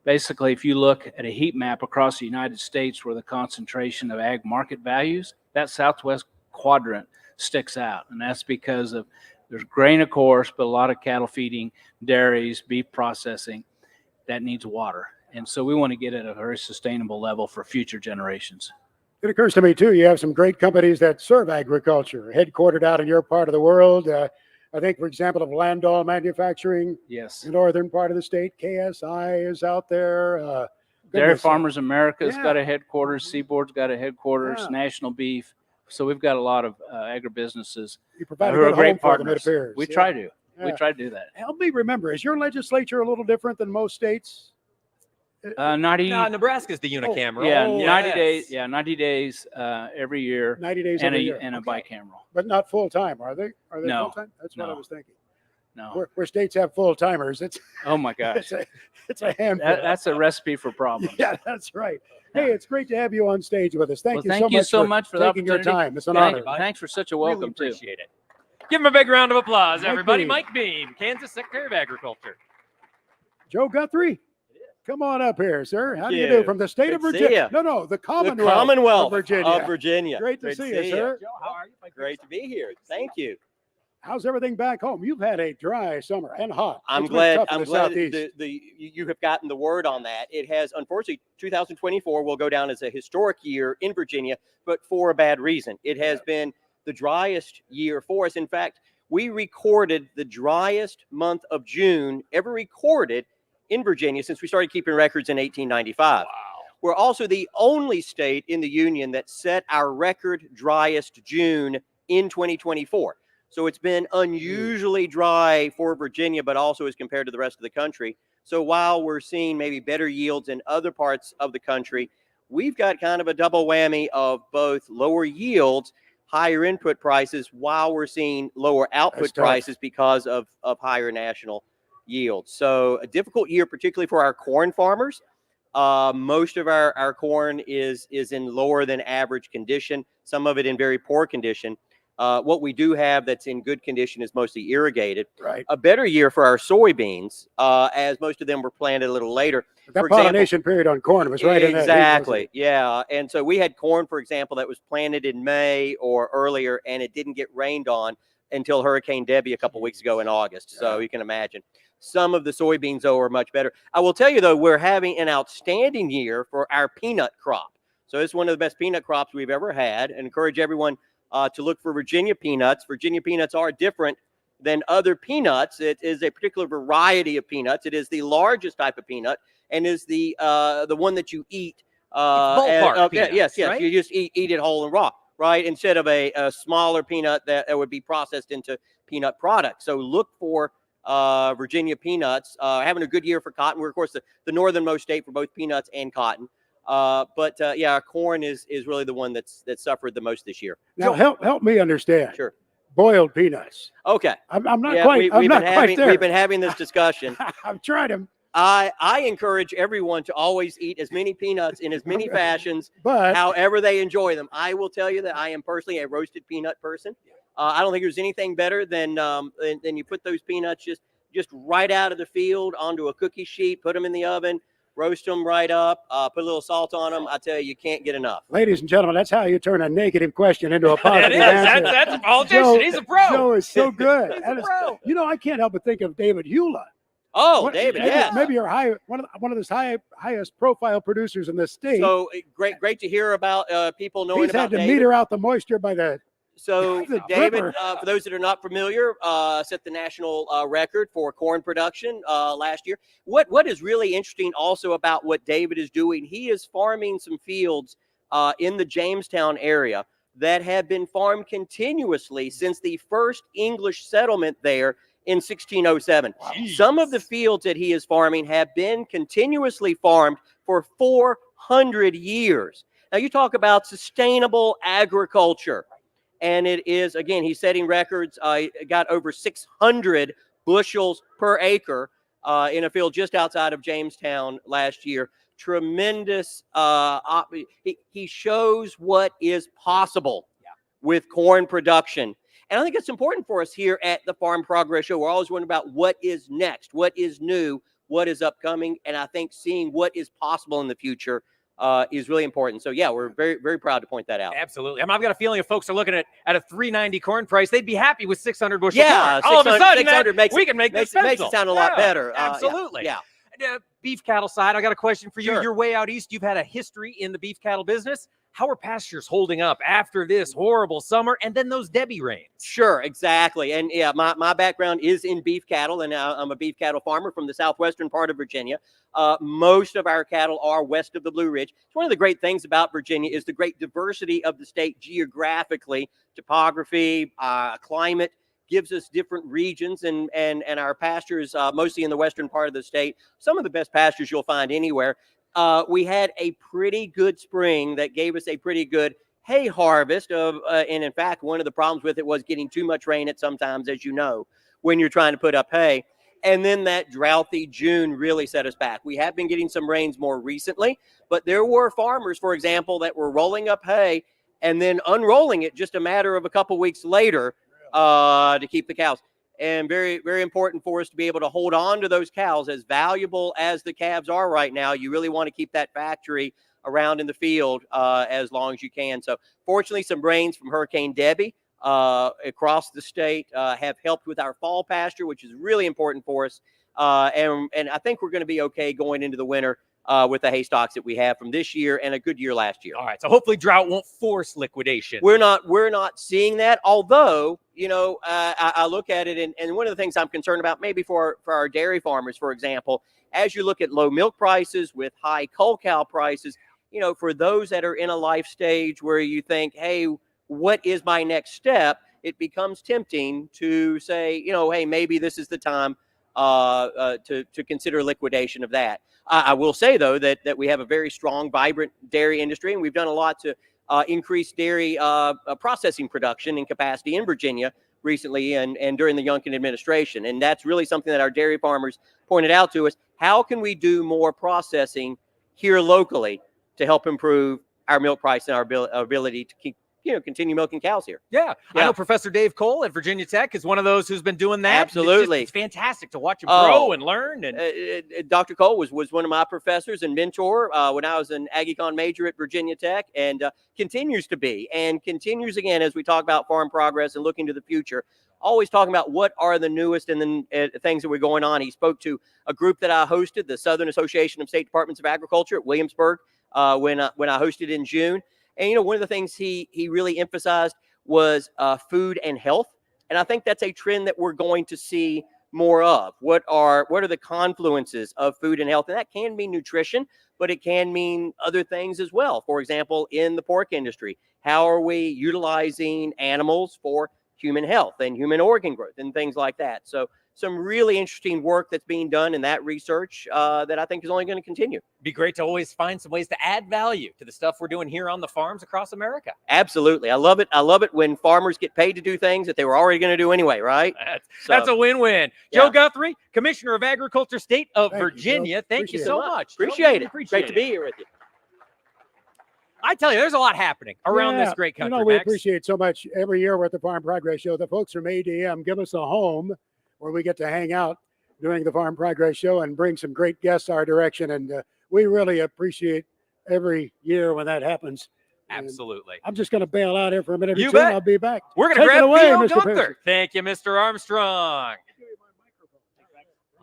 Speaker 5: basically, if you look at a heat map across the United States where the concentration of ag market values, that southwest quadrant sticks out. And that's because of there's grain, of course, but a lot of cattle feeding, dairies, beef processing that needs water. And so we want to get at a very sustainable level for future generations.
Speaker 2: It occurs to me, too, you have some great companies that serve agriculture, headquartered out in your part of the world. I think, for example, of Landau Manufacturing,
Speaker 5: Yes.
Speaker 2: the northern part of the state. KSI is out there.
Speaker 5: Dairy
Speaker 2: goodness,
Speaker 5: Farmers America's
Speaker 2: yeah.
Speaker 5: got a headquarters. Seaboard's got a headquarters.
Speaker 2: Yeah.
Speaker 5: National Beef. So we've got a lot of agribusinesses
Speaker 2: You provide a
Speaker 5: who are
Speaker 2: good
Speaker 5: great
Speaker 2: home for them, it
Speaker 5: partners.
Speaker 2: appears.
Speaker 5: We
Speaker 2: Yeah.
Speaker 5: try to. We
Speaker 2: Yeah.
Speaker 5: try to do that.
Speaker 2: Help me remember, is your legislature a little different than most states?
Speaker 5: 90.
Speaker 1: No, Nebraska's the unicameral.
Speaker 5: Yeah,
Speaker 2: Oh,
Speaker 5: 90
Speaker 1: yes.
Speaker 5: days. Yeah, 90 days every year,
Speaker 2: 90 days
Speaker 5: and
Speaker 2: every
Speaker 5: a
Speaker 2: year.
Speaker 5: and a
Speaker 2: Okay.
Speaker 5: bicameral.
Speaker 2: But not full time, are they? Are they
Speaker 5: No.
Speaker 2: full time? That's what I
Speaker 5: No.
Speaker 2: was thinking.
Speaker 5: No.
Speaker 2: Where states have full timers, it's
Speaker 5: Oh my gosh,
Speaker 2: it's a handful.
Speaker 5: that's a recipe for problems.
Speaker 2: Yeah, that's right. Hey, it's great to have you on stage with us. Thank
Speaker 5: Well,
Speaker 2: you
Speaker 5: thank
Speaker 2: so
Speaker 5: you
Speaker 2: much
Speaker 5: so
Speaker 2: for
Speaker 5: much for the
Speaker 2: taking your
Speaker 5: opportunity.
Speaker 2: time. It's an
Speaker 5: Thank-
Speaker 2: honor.
Speaker 5: Thanks for such a
Speaker 1: Really
Speaker 5: welcome too.
Speaker 1: appreciate it. Give him a big round of applause,
Speaker 2: Mike
Speaker 1: everybody.
Speaker 2: Beam.
Speaker 1: Mike Beam, Kansas Secretary of Agriculture.
Speaker 2: Joe Guthrie, come on up here, sir. How do you
Speaker 6: you.
Speaker 2: do? From the state of
Speaker 6: Good to see
Speaker 2: Virginia.
Speaker 6: ya.
Speaker 2: No, the
Speaker 6: The
Speaker 2: Commonwealth,
Speaker 6: Commonwealth
Speaker 2: of Virginia.
Speaker 6: of Virginia.
Speaker 2: Great to see you,
Speaker 6: ya.
Speaker 2: sir.
Speaker 1: Joe, how are you?
Speaker 6: Great to be here. Thank you.
Speaker 2: How's everything back home? You've had a dry summer and hot.
Speaker 6: I'm
Speaker 2: It's been
Speaker 6: glad.
Speaker 2: tough in
Speaker 6: I'm
Speaker 2: the
Speaker 6: glad
Speaker 2: Southeast.
Speaker 6: you have gotten the word on that. It has, unfortunately, 2024 will go down as a historic year in Virginia, but for a bad reason. It has been the driest year for us. In fact, we recorded the driest month of June ever recorded in Virginia since we started keeping records in 1895.
Speaker 1: Wow.
Speaker 6: We're also the only state in the union that set our record driest June in 2024. So it's been unusually dry for Virginia, but also as compared to the rest of the country. So while we're seeing maybe better yields in other parts of the country, we've got kind of a double whammy of both lower yields, higher input prices, while we're seeing lower output
Speaker 2: That's tough.
Speaker 6: prices because of higher national yields. So a difficult year, particularly for our corn farmers. Most of our corn is in lower than average condition, some of it in very poor condition. What we do have that's in good condition is mostly irrigated.
Speaker 2: Right.
Speaker 6: A better year for our soybeans, as most of them were planted a little later.
Speaker 2: That
Speaker 6: for example-
Speaker 2: pollination period on corn was right in that.
Speaker 6: Exactly. Yeah. And so we had corn, for example, that was planted in May or earlier, and it didn't get rained on until Hurricane Debbie a couple weeks ago in August. So you can imagine. Some of the soybeans, though, are much better. I will tell you, though, we're having an outstanding year for our peanut crop. So it's one of the best peanut crops we've ever had, and encourage everyone to look for Virginia peanuts. Virginia peanuts are different than other peanuts. It is a particular variety of peanuts. It is the largest type of peanut and is the one that you eat.
Speaker 1: ballpark peanuts,
Speaker 6: yes,
Speaker 1: right?
Speaker 6: you just eat it whole and raw, right? Instead of a smaller peanut that would be processed into peanut products. So look for Virginia peanuts. Having a good year for cotton. We're, of course, the northernmost state for both peanuts and cotton. But our corn is really the one that suffered the most this year.
Speaker 2: Now help me understand.
Speaker 6: Sure.
Speaker 2: Boiled peanuts.
Speaker 6: Okay.
Speaker 2: I'm not
Speaker 6: Yeah,
Speaker 2: quite. I'm not quite there.
Speaker 6: We've been having this discussion.
Speaker 2: I've tried them,
Speaker 6: I encourage everyone to always eat as many peanuts in as many fashions,
Speaker 2: but
Speaker 6: however they enjoy them. I will tell you that I am personally a roasted peanut person. I don't think there's anything better than you put those peanuts just right out of the field onto a cookie sheet, put them in the oven, roast them right up, put a little salt on them. I tell you can't get enough.
Speaker 2: ladies and gentlemen, that's how you turn a negative question into a
Speaker 1: It
Speaker 2: positive
Speaker 1: is.
Speaker 2: answer.
Speaker 1: That's a politician.
Speaker 2: Joe-
Speaker 1: He's a pro.
Speaker 2: Joe is so good.
Speaker 1: He's
Speaker 2: That
Speaker 1: a
Speaker 2: is-
Speaker 1: pro.
Speaker 2: you know, I can't help but think of David Hewla.
Speaker 6: Oh,
Speaker 2: What-
Speaker 6: David,
Speaker 2: maybe,
Speaker 6: yes.
Speaker 2: maybe you're one of the highest profile producers in the state.
Speaker 6: So great to hear about people knowing
Speaker 2: He's
Speaker 6: about
Speaker 2: had to
Speaker 6: David.
Speaker 2: meter out the moisture by the.
Speaker 6: So
Speaker 2: The
Speaker 6: David,
Speaker 2: ripper.
Speaker 6: for those that are not familiar, set the national record for corn production last year. What is really interesting also about what David is doing, he is farming some fields in the Jamestown area that have been farmed continuously since the first English settlement there in 1607. Some of the fields that he is farming have been continuously farmed for 400 years. Now you talk about sustainable agriculture. And it is, again, he's setting records. Got over 600 bushels per acre in a field just outside of Jamestown last year. Tremendous. He shows what is possible with corn production. And I think it's important for us here at the Farm Progress Show. We're always wondering about what is next, what is new, what is upcoming. And I think seeing what is possible in the future is really important. So yeah, we're very, very proud to point that out.
Speaker 1: Absolutely. I've got a feeling if folks are looking at a $3.90 corn price, they'd be happy with 600 bushels.
Speaker 6: Yeah,
Speaker 1: corn. All of a
Speaker 6: 600
Speaker 1: sudden,
Speaker 6: 600 makes
Speaker 1: we can make this special.
Speaker 6: makes it sound a lot better.
Speaker 1: Absolutely.
Speaker 6: Yeah.
Speaker 1: Beef cattle side, I got a question for you.
Speaker 6: Sure.
Speaker 1: You're way out east. You've had a history in the beef cattle business. how are pastures holding up after this horrible summer and then those Debbie rains?
Speaker 6: Sure, exactly. And yeah, my background is in beef cattle, and I'm a beef cattle farmer from the southwestern part of Virginia. Most of our cattle are west of the Blue Ridge. It's one of the great things about Virginia is the great diversity of the state geographically, topography, climate gives us different regions, and our pastures, mostly in the western part of the state, some of the best pastures you'll find anywhere. We had a pretty good spring that gave us a pretty good hay harvest and in fact, one of the problems with it was getting too much rain at sometimes, as you know, when you're trying to put up hay. And then that drouthy June really set us back. We have been getting some rains more recently, but there were farmers, for example, that were rolling up hay and then unrolling it just a matter of a couple weeks later to keep the cows. And very, very important for us to be able to hold on to those cows. As valuable as the calves are right now, you really want to keep that factory around in the field as long as you can. So fortunately, some rains from Hurricane Debbie across the state have helped with our fall pasture, which is really important for us. And I think we're going to be okay going into the winter with the hay stocks that we have from this year and a good year last year.
Speaker 1: All right, so hopefully drought won't force liquidation.
Speaker 6: We're not seeing that, although, you know, I look at it, and one of the things I'm concerned about, maybe for our dairy farmers, for example, as you look at low milk prices with high cull cow prices, you know, for those that are in a life stage where you think, hey, what is my next step? It becomes tempting to say, you know, hey, maybe this is the time to consider liquidation of that. I will say, though, that we have a very strong, vibrant dairy industry, and we've done a lot to increase dairy processing production and capacity in Virginia recently and during the Youngkin administration. And that's really something that our dairy farmers pointed out to us. How can we do more processing here locally to help improve our milk price and our ability to keep, you know, continue milking cows here?
Speaker 1: Yeah. I know Professor Dave Cole at Virginia Tech is one of those who's been doing that.
Speaker 6: Absolutely.
Speaker 1: It's fantastic to watch him grow and learn. And
Speaker 6: Dr. Cole was one of my professors and mentor when I was an Ag-Econ major at Virginia Tech, and continues to be, and continues again as we talk about farm progress and looking to the future, always talking about what are the newest and then things that were going on. He spoke to a group that I hosted, the Southern Association of State Departments of Agriculture at Williamsburg, when I hosted in June. And, you know, one of the things he really emphasized was food and health. And I think that's a trend that we're going to see more of. What are the confluences of food and health? And that can mean nutrition, but it can mean other things as well. For example, in the pork industry, how are we utilizing animals for human health and human organ growth and things like that? So some really interesting work that's being done in that research that I think is only going to continue.
Speaker 1: Be great to always find some ways to add value to the stuff we're doing here on the farms across America.
Speaker 6: Absolutely. I love it. I love it when farmers get paid to do things that they were already going to do anyway, right?
Speaker 1: That's a win-win.
Speaker 6: Yeah.
Speaker 1: Joe Guthrie, Commissioner of Agriculture, State of
Speaker 2: Thank you,
Speaker 1: Virginia.
Speaker 2: Joe.
Speaker 1: Thank you
Speaker 2: Appreciate
Speaker 1: so
Speaker 2: it.
Speaker 1: much.
Speaker 6: Appreciate it.
Speaker 1: Appreciate
Speaker 6: Great to be here with you.
Speaker 1: I tell you, there's a lot happening around this great country.
Speaker 2: You know, we
Speaker 1: Max.
Speaker 2: appreciate so much every year we're at the Farm Progress Show. The folks from ADM give us a home where we get to hang out during the Farm Progress Show and bring some great guests our direction. And we really appreciate every year when that happens. And
Speaker 1: Absolutely.
Speaker 2: I'm just going to bail out here for a minute or
Speaker 1: You
Speaker 2: two.
Speaker 1: bet.
Speaker 2: I'll be back.
Speaker 1: We're going to
Speaker 2: Take it
Speaker 1: grab
Speaker 2: away,
Speaker 1: Theo
Speaker 2: Mr.
Speaker 1: Gunther.
Speaker 2: Pearson.
Speaker 1: Thank you, Mr. Armstrong.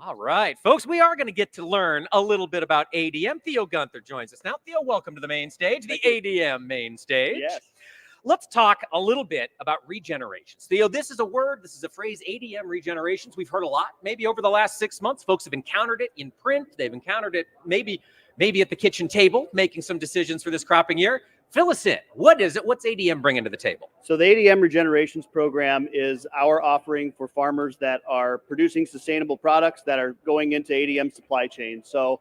Speaker 1: All right, folks, we are going to get to learn a little bit about ADM. Theo Gunther joins us now. Theo, welcome to the main stage, the ADM main stage.
Speaker 7: Yes.
Speaker 1: Let's talk a little bit about regenerations. Theo, this is a word, this is a phrase, ADM regenerations. We've heard a lot, maybe over the last 6 months. Folks have encountered it in print. They've encountered it maybe at the kitchen table, making some decisions for this cropping year. Fill us in. What is it? What's ADM bringing to the table?
Speaker 7: So the ADM Regenerations Program is our offering for farmers that are producing sustainable products that are going into ADM supply chain. So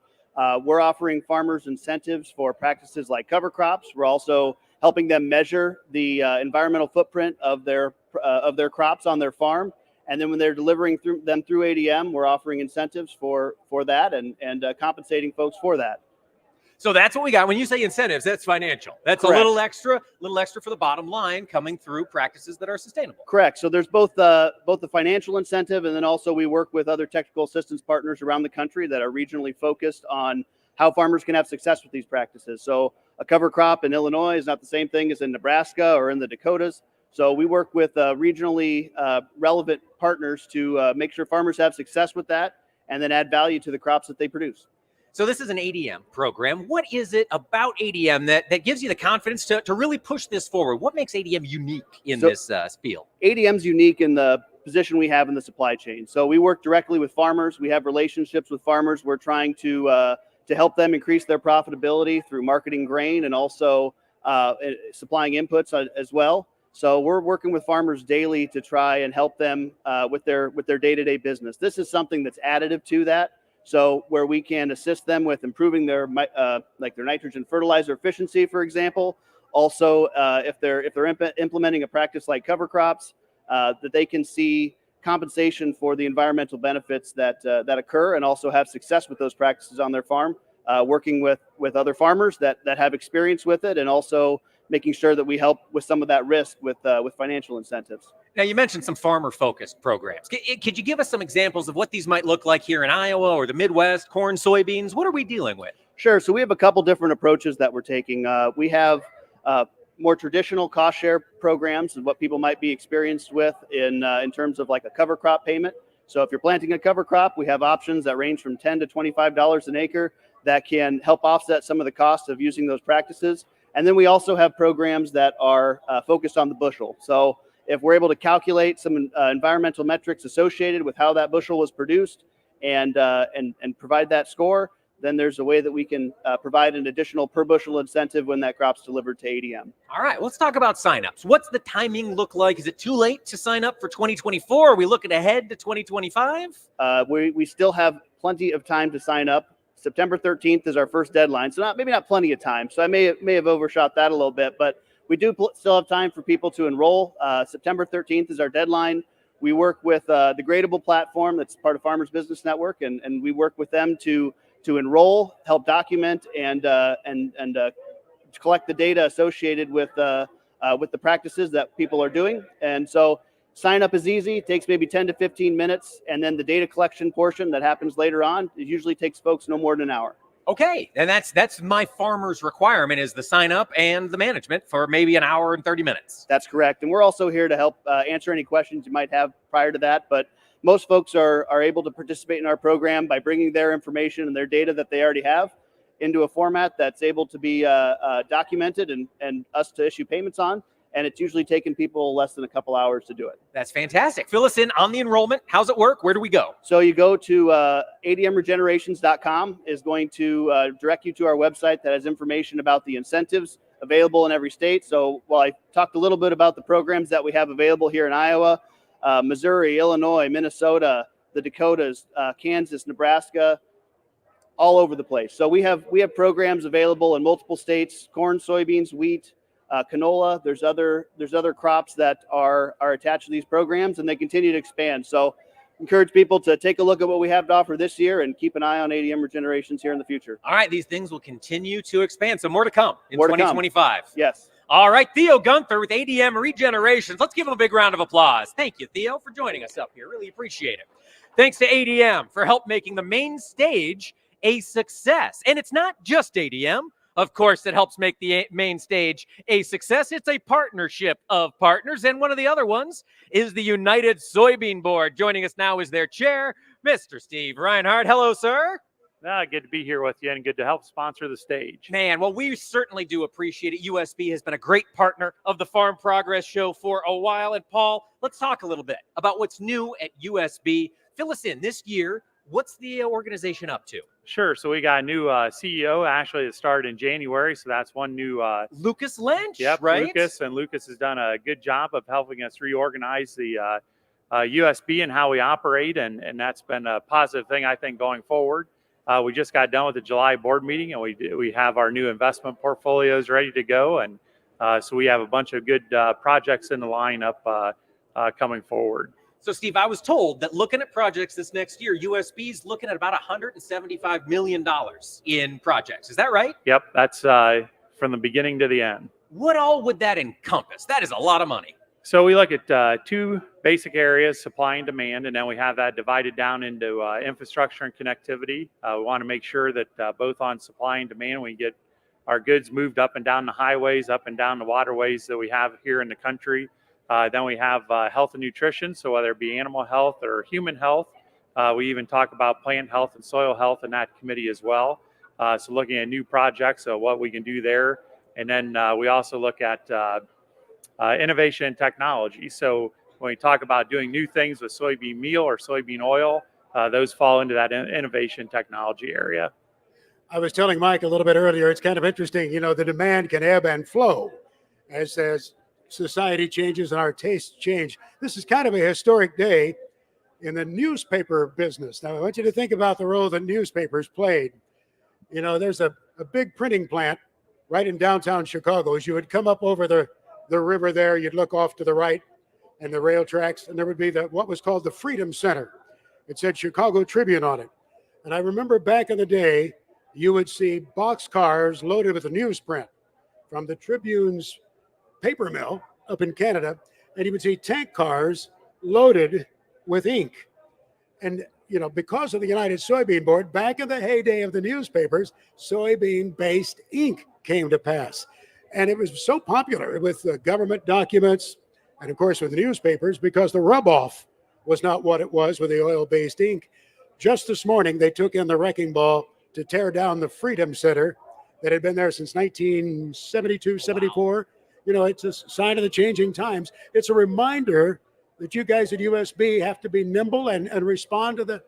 Speaker 7: we're offering farmers incentives for practices like cover crops. We're also helping them measure the environmental footprint of their crops on their farm. And then when they're delivering them through ADM, we're offering incentives for that and compensating folks for that.
Speaker 1: So that's what we got. When you say incentives, that's financial. That's
Speaker 7: Correct.
Speaker 1: a little extra for the bottom line coming through practices that are sustainable.
Speaker 7: Correct. So there's both the financial incentive, and then also we work with other technical assistance partners around the country that are regionally focused on how farmers can have success with these practices. So a cover crop in Illinois is not the same thing as in Nebraska or in the Dakotas. So we work with regionally relevant partners to make sure farmers have success with that and then add value to the crops that they produce.
Speaker 1: So this is an ADM program. What is it about ADM that gives you the confidence to really push this forward? What makes ADM unique in this field?
Speaker 7: ADM's unique in the position we have in the supply chain. So we work directly with farmers. We have relationships with farmers. We're trying to help them increase their profitability through marketing grain and also supplying inputs as well. So we're working with farmers daily to try and help them with their day-to-day business. This is something that's additive to that. So where we can assist them with improving their like their nitrogen fertilizer efficiency, for example. Also, if they're implementing a practice like cover crops, that they can see compensation for the environmental benefits that occur, and also have success with those practices on their farm. Working with other farmers that have experience with it, and also making sure that we help with some of that risk with financial incentives.
Speaker 1: Now, you mentioned some farmer-focused programs. Could you give us some examples of what these might look like here in Iowa or the Midwest, corn, soybeans? What are we dealing with?
Speaker 7: Sure. So we have a couple different approaches that we're taking. We have more traditional cost share programs and what people might be experienced with in terms of like a cover crop payment. So if you're planting a cover crop, we have options that range from $10 to $25 an acre that can help offset some of the costs of using those practices. And then we also have programs that are focused on the bushel. So if we're able to calculate some environmental metrics associated with how that bushel was produced and provide that score, then there's a way that we can provide an additional per bushel incentive when that crop's delivered to ADM.
Speaker 1: All right, let's talk about signups. What's the timing look like? Is it too late to sign up for 2024? Are we looking ahead to 2025?
Speaker 7: We still have plenty of time to sign up. September 13th is our first deadline, so maybe not plenty of time. So I may have overshot that a little bit, but we do still have time for people to enroll. September 13th is our deadline. We work with the Gradable platform that's part of Farmers Business Network, and we work with them to enroll, help document, and collect the data associated with the practices that people are doing. And so sign up is easy. It takes maybe 10 to 15 minutes, and then the data collection portion that happens later on, it usually takes folks no more than an hour.
Speaker 1: Okay, and that's my farmer's requirement, is the sign up and the management for maybe an hour and 30 minutes.
Speaker 7: That's correct. And we're also here to help answer any questions you might have prior to that. But most folks are able to participate in our program by bringing their information and their data that they already have into a format that's able to be documented and us to issue payments on. And it's usually taken people less than a couple hours to do it.
Speaker 1: That's fantastic. Fill us in on the enrollment. How's it work? Where do we go?
Speaker 7: So you go to admregenerations.com is going to direct you to our website that has information about the incentives available in every state. So while I talked a little bit about the programs that we have available here in Iowa, Missouri, Illinois, Minnesota, the Dakotas, Kansas, Nebraska, all over the place. So we have programs available in multiple states: corn, soybeans, wheat, canola. There's other crops that are attached to these programs, and they continue to expand. So encourage people to take a look at what we have to offer this year and keep an eye on ADM Regenerations here in the future.
Speaker 1: All right, these things will continue to expand. So more to come in 2025.
Speaker 7: Yes.
Speaker 1: All right, Theo Gunther with ADM Regenerations. Let's give him a big round of applause. Thank you, Theo, for joining us up here. Really appreciate it. Thanks to ADM for help making the main stage a success. And it's not just ADM, of course, that helps make the main stage a success. It's a partnership of partners, and one of the other ones is the United Soybean Board. Joining us now is their chair, Mr. Steve Reinhardt. Hello, sir.
Speaker 8: Good to be here with you and good to help sponsor the stage.
Speaker 1: Man, well, we certainly do appreciate it. USB has been a great partner of the Farm Progress Show for a while. And Paul, let's talk a little bit about what's new at USB. Fill us in this year. What's the organization up to?
Speaker 8: Sure. So we got a new CEO, actually, that started in January. So that's one new.
Speaker 1: Lucas Lynch,
Speaker 8: yep,
Speaker 1: right?
Speaker 8: Lucas has done a good job of helping us reorganize the USB and how we operate. And that's been a positive thing, I think, going forward. We just got done with the July board meeting, and we have our new investment portfolios ready to go. And so we have a bunch of good projects in the lineup coming forward.
Speaker 1: So, Steve, I was told that looking at projects this next year, USB's looking at about $175 million in projects. Is that right?
Speaker 8: Yep, that's from the beginning to the end.
Speaker 1: What all would that encompass? That is a lot of money.
Speaker 8: So we look at two basic areas, supply and demand, and then we have that divided down into infrastructure and connectivity. We want to make sure that both on supply and demand, we get our goods moved up and down the highways, up and down the waterways that we have here in the country. Then we have health and nutrition, so whether it be animal health or human health. We even talk about plant health and soil health in that committee as well. So looking at new projects, what we can do there. And then we also look at innovation and technology. So when we talk about doing new things with soybean meal or soybean oil, those fall into that innovation technology area.
Speaker 2: I was telling Mike a little bit earlier, it's kind of interesting, the demand can ebb and flow as society changes and our tastes change. This is kind of a historic day in the newspaper business. Now, I want you to think about the role that newspapers played. There's a big printing plant right in downtown Chicago. As you would come up over the river there, you'd look off to the right and the rail tracks, and there would be what was called the Freedom Center. It said Chicago Tribune on it. And I remember back in the day, you would see boxcars loaded with the newsprint from the Tribune's paper mill up in Canada, and you would see tank cars loaded with ink. And, because of the United Soybean Board, back in the heyday of the newspapers, soybean-based ink came to pass. And it was so popular with government documents and, of course, with the newspapers, because the rub-off was not what it was with the oil-based ink. Just this morning, they took in the wrecking ball to tear down the Freedom Center that had been there since 1972, 74. It's a sign of the changing times. It's a reminder that you guys at USB have to be nimble and respond to the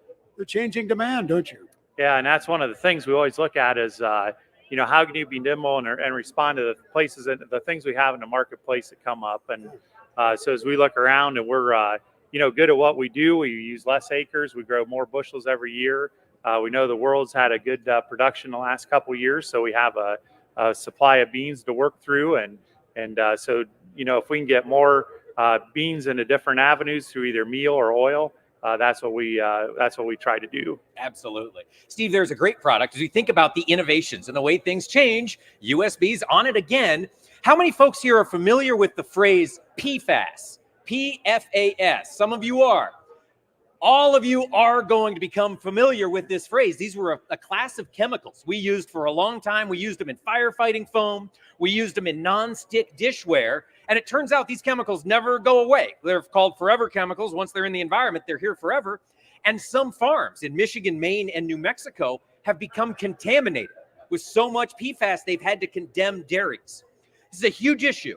Speaker 2: changing demand, don't you?
Speaker 8: Yeah, and that's one of the things we always look at is, how can you be nimble and respond to the places and the things we have in the marketplace that come up. And so as we look around and we're, good at what we do, we use less acres, we grow more bushels every year. We know the world's had a good production the last couple of years, so we have a supply of beans to work through. And so, if we can get more beans into different avenues through either meal or oil, that's what we try to do.
Speaker 1: Absolutely. Steve, there's a great product. As we think about the innovations and the way things change, USB's on it again. How many folks here are familiar with the phrase PFAS? PFAS. Some of you are. All of you are going to become familiar with this phrase. These were a class of chemicals we used for a long time. We used them in firefighting foam. We used them in non-stick dishware. And it turns out these chemicals never go away. They're called forever chemicals. Once they're in the environment, they're here forever. And some farms in Michigan, Maine, and New Mexico have become contaminated with so much PFAS they've had to condemn dairies. This is a huge issue.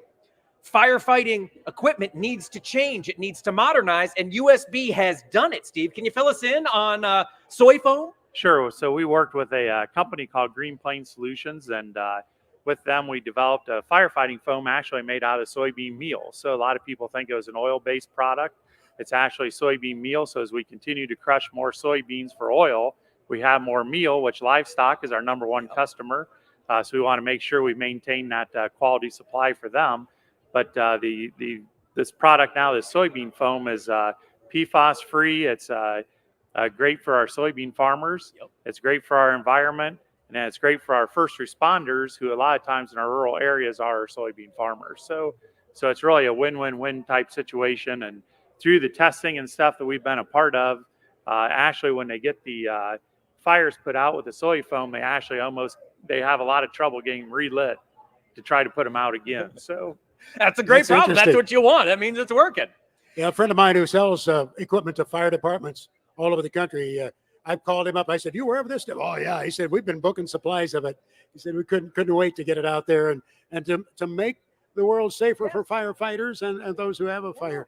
Speaker 1: Firefighting equipment needs to change. It needs to modernize, and USB has done it. Steve, can you fill us in on soy foam?
Speaker 8: Sure. So we worked with a company called Green Plains Solutions, and with them we developed a firefighting foam actually made out of soybean meal. So a lot of people think it was an oil-based product. It's actually soybean meal. So as we continue to crush more soybeans for oil, we have more meal, which livestock is our number one customer. So we want to make sure we maintain that quality supply for them. But this product now, this soybean foam, is PFAS free. It's great for our soybean farmers. Yep. It's great for our environment, and it's great for our first responders, who a lot of times in our rural areas are our soybean farmers. So it's really a win-win-win type situation. And through the testing and stuff that we've been a part of, actually, when they get the fires put out with the soy foam, they have a lot of trouble getting relit to try to put them out again. So.
Speaker 1: That's a great problem. That's what you want. That means it's working.
Speaker 2: Yeah, a friend of mine who sells equipment to fire departments all over the country, I've called him up. I said, "You aware of this stuff?" "Oh, yeah." He said, "We've been booking supplies of it." He said, "We couldn't wait to get it out there and to make the world safer for firefighters and those who have a fire."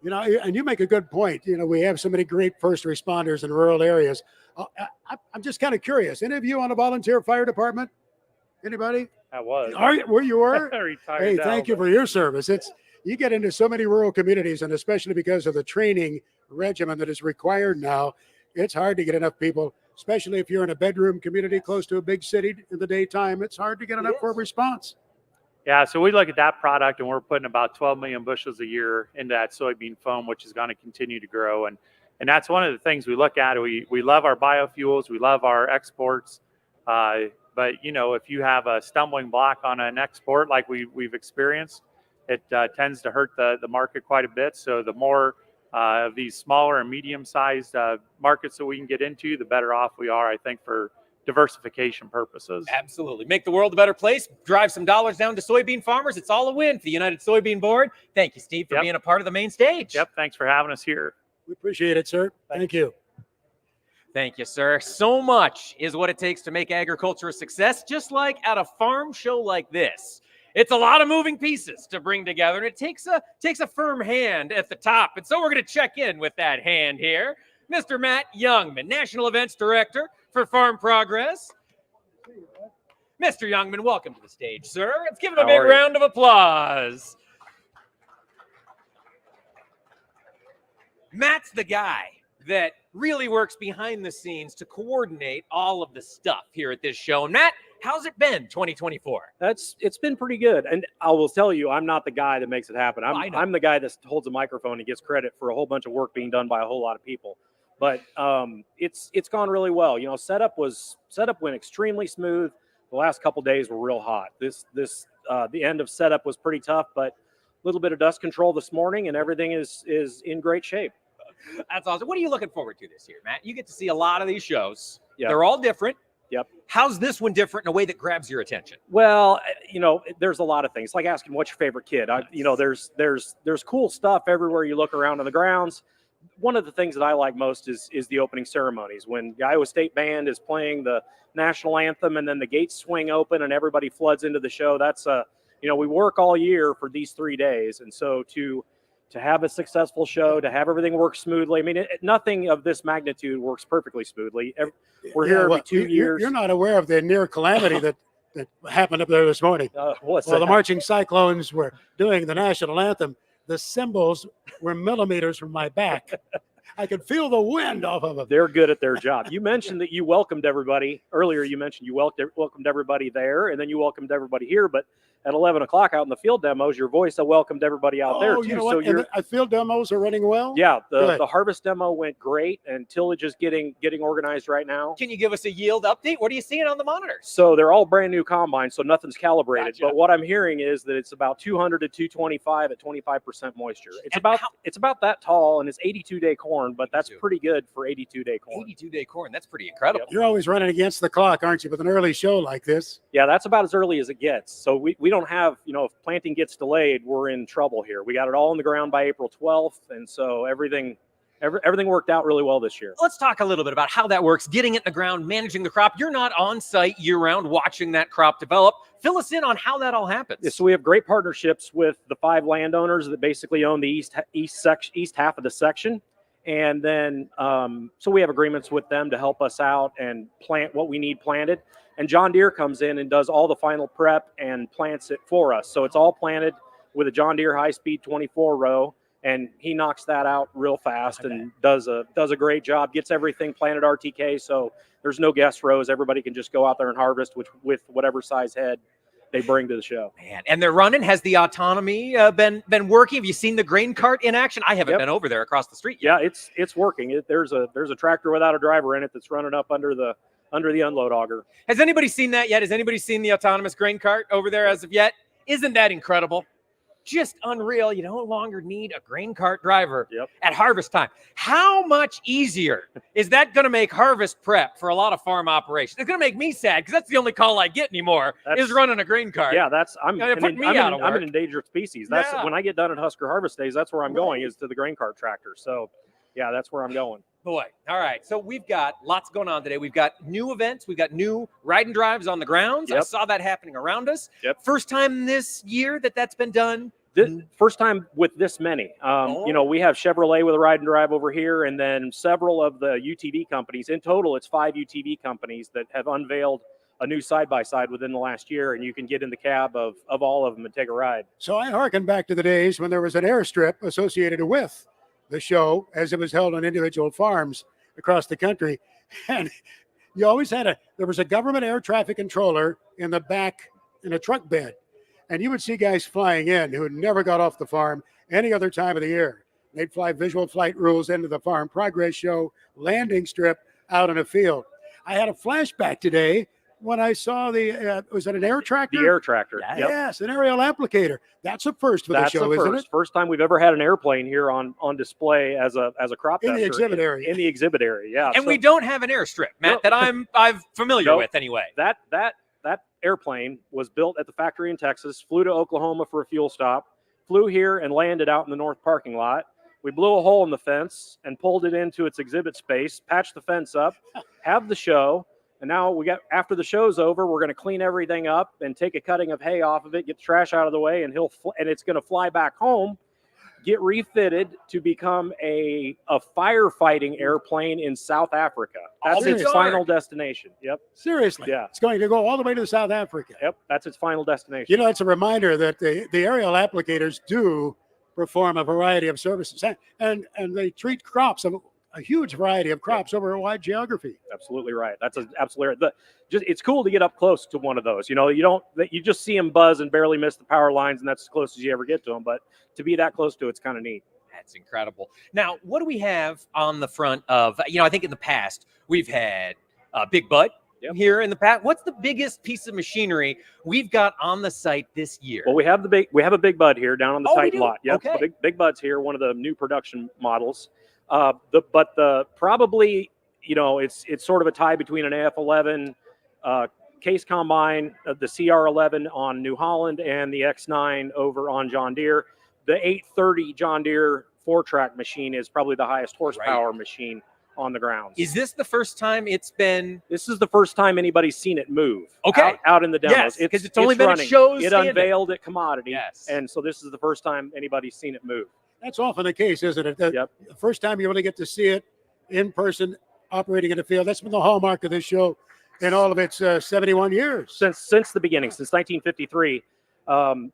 Speaker 2: And you make a good point. We have so many great first responders in rural areas. I'm just kind of curious. Any of you on a volunteer fire department? Anybody?
Speaker 8: I was.
Speaker 2: Where you were?
Speaker 8: Retired
Speaker 2: Hey,
Speaker 8: now,
Speaker 2: thank you for your service. You get into so many rural communities, and especially because of the training regimen that is required now, it's hard to get enough people, especially if you're in a bedroom community close to a big city in the daytime. It's hard to get enough for a response.
Speaker 8: Yeah, so we look at that product, and we're putting about 12 million bushels a year into that soybean foam, which is going to continue to grow. And that's one of the things we look at. We love our biofuels. We love our exports. But, if you have a stumbling block on an export like we've experienced, it tends to hurt the market quite a bit. So the more of these smaller and medium-sized markets that we can get into, the better off we are, I think, for diversification purposes.
Speaker 1: Absolutely. Make the world a better place. Drive some dollars down to soybean farmers. It's all a win for the United Soybean Board. Thank you, Steve, for being a part of the main stage.
Speaker 8: Yep. Thanks for having us here.
Speaker 2: We appreciate it, sir. Thank you.
Speaker 1: Thank you, sir. So much is what it takes to make agriculture a success, just like at a farm show like this. It's a lot of moving pieces to bring together, and it takes a firm hand at the top. And so we're going to check in with that hand here, Mr. Matt Youngman, National Events Director for Farm Progress. Mr. Youngman, welcome to the stage, sir. Let's give him a big round of applause. Matt's the guy that really works behind the scenes to coordinate all of the stuff here at this show. Matt, how's it been 2024?
Speaker 9: It's been pretty good. And I will tell you, I'm not the guy that makes it happen. I'm the guy that holds a microphone and gets credit for a whole bunch of work being done by a whole lot of people. But it's gone really well. You know, setup went extremely smooth. The last couple days were real hot. The end of setup was pretty tough, but a little bit of dust control this morning and everything is in great shape.
Speaker 1: That's awesome. What are you looking forward to this year, Matt? You get to see a lot of these shows.
Speaker 9: Yep.
Speaker 1: They're all different.
Speaker 9: Yep.
Speaker 1: How's this one different in a way that grabs your attention?
Speaker 9: Well, you know, there's a lot of things. Like asking what's your favorite kid. There's cool stuff everywhere you look around on the grounds. One of the things that I like most is the opening ceremonies when the Iowa State Band is playing the national anthem and then the gates swing open and everybody floods into the show. That's we work all year for these 3 days, and so to have a successful show, to have everything work smoothly. I mean, nothing of this magnitude works perfectly smoothly. We're here every 2 years.
Speaker 2: You're not aware of the near calamity that happened up there this morning.
Speaker 9: What's
Speaker 2: Well,
Speaker 9: that?
Speaker 2: the marching Cyclones were doing the national anthem. The cymbals were millimeters from my back. I could feel the wind off of them.
Speaker 9: They're good at their job. You mentioned that you welcomed everybody earlier. You mentioned you welcomed everybody there, and then you welcomed everybody here. But at 11 o'clock out in the field demos, your voice welcomed everybody out there too.
Speaker 2: You know what? And the field demos are running well.
Speaker 9: Yeah,
Speaker 2: Good.
Speaker 9: the harvest demo went great, and tillage is getting organized right now.
Speaker 1: Can you give us a yield update? What are you seeing on the monitors?
Speaker 9: So they're all brand new combines, so nothing's calibrated.
Speaker 1: Gotcha.
Speaker 9: But what I'm hearing is that it's about 200 to 225 at 25% moisture. It's about that tall, and it's 82-day corn, but that's pretty good for 82-day corn.
Speaker 1: 82-day corn. That's pretty incredible.
Speaker 2: You're always running against the clock, aren't you, with an early show like this?
Speaker 9: Yeah, that's about as early as it gets. So we don't have, if planting gets delayed, we're in trouble here. We got it all in the ground by April 12th, and so everything worked out really well this year.
Speaker 1: Let's talk a little bit about how that works, getting it in the ground, managing the crop. You're not on site year-round watching that crop develop. Fill us in on how that all happens.
Speaker 9: Yeah, so we have great partnerships with the 5 landowners that basically own the east half of the section. And then, so we have agreements with them to help us out and plant what we need planted. And John Deere comes in and does all the final prep and plants it for us. So it's all planted with a John Deere high-speed 24 row, and he knocks that out real fast and does a great job. Gets everything planted RTK, so there's no guest rows. Everybody can just go out there and harvest with whatever size head they bring to the show.
Speaker 1: Man, and they're running. Has the autonomy been working? Have you seen the grain cart in action? I haven't been over there across the street yet.
Speaker 9: Yeah, it's working. There's a tractor without a driver in it that's running up under the unload auger.
Speaker 1: Has anybody seen that yet? Has anybody seen the autonomous grain cart over there as of yet? Isn't that incredible? Just unreal. You no longer need a grain cart driver at harvest time. How much easier is that going to make harvest prep for a lot of farm operations? It's going to make me sad because that's the only call I get anymore is running a grain cart.
Speaker 9: Yeah, I'm an endangered species. That's
Speaker 1: Yeah.
Speaker 9: when I get done at Husker Harvest Days, that's where I'm going is to the grain cart tractor. So yeah, that's where I'm going.
Speaker 1: Boy. All right. So we've got lots going on today. We've got new events. We've got new ride and drives on the grounds. I saw that happening around us. First time this year that's been done.
Speaker 9: First time with this many. We have Chevrolet with a ride and drive over here, and then several of the UTV companies. In total, it's 5 UTV companies that have unveiled a new side-by-side within the last year, and you can get in the cab of all of them and take a ride.
Speaker 2: So I harken back to the days when there was an airstrip associated with the show as it was held on individual farms across the country. And you always there was a government air traffic controller in the back in a truck bed. And you would see guys flying in who had never got off the farm any other time of the year. They'd fly visual flight rules into the farm progress show, landing strip out in a field. I had a flashback today when I saw was it an air tractor?
Speaker 9: The air tractor.
Speaker 2: Yes, an aerial applicator. That's a first for the show, isn't it?
Speaker 9: First time we've ever had an airplane here on display as a crop
Speaker 2: in
Speaker 9: tester.
Speaker 2: the exhibit area.
Speaker 9: In the exhibit area, yeah.
Speaker 1: And we don't have an airstrip, Matt, that I'm familiar with anyway.
Speaker 9: That airplane was built at the factory in Texas, flew to Oklahoma for a fuel stop, flew here and landed out in the north parking lot. We blew a hole in the fence and pulled it into its exhibit space, patched the fence up, have the show. And now after the show's over, we're going to clean everything up and take a cutting of hay off of it, get the trash out of the way, and it's going to fly back home, get refitted to become a firefighting airplane in South Africa. That's its final destination. Yep.
Speaker 2: Seriously.
Speaker 9: Yeah.
Speaker 2: It's going to go all the way to South Africa.
Speaker 9: Yep. That's its final destination.
Speaker 2: You know, it's a reminder that the aerial applicators do perform a variety of services, and they treat crops, a huge variety of crops over a wide geography.
Speaker 9: Absolutely right. That's absolutely right. It's cool to get up close to one of those. You know, you just see them buzz and barely miss the power lines, and that's as close as you ever get to them. But to be that close to it's kind of neat.
Speaker 1: That's incredible. Now, what do we have on the front of, I think in the past we've had Big Bud here in the past. What's the biggest piece of machinery we've got on the site this year?
Speaker 9: Well, we have a Big Bud here down on the Titan lot. Yep.
Speaker 1: Okay.
Speaker 9: Big Bud's here, one of the new production models. Probably, it's sort of a tie between an AF11 case combine, the CR11 on New Holland, and the X9 over on John Deere. The 830 John Deere 4-track machine is probably the highest horsepower machine on the ground.
Speaker 1: Is this the first time it's been?
Speaker 9: This is the first time anybody's seen it move.
Speaker 1: Okay.
Speaker 9: Out in the demos.
Speaker 1: Yes, because it's only been at shows.
Speaker 9: It unveiled at Commodity.
Speaker 1: Yes.
Speaker 9: And so this is the first time anybody's seen it move.
Speaker 2: That's often the case, isn't it? The first time you really get to see it in person operating in the field. That's been the hallmark of this show in all of its 71 years.
Speaker 9: Since the beginning, since 1953.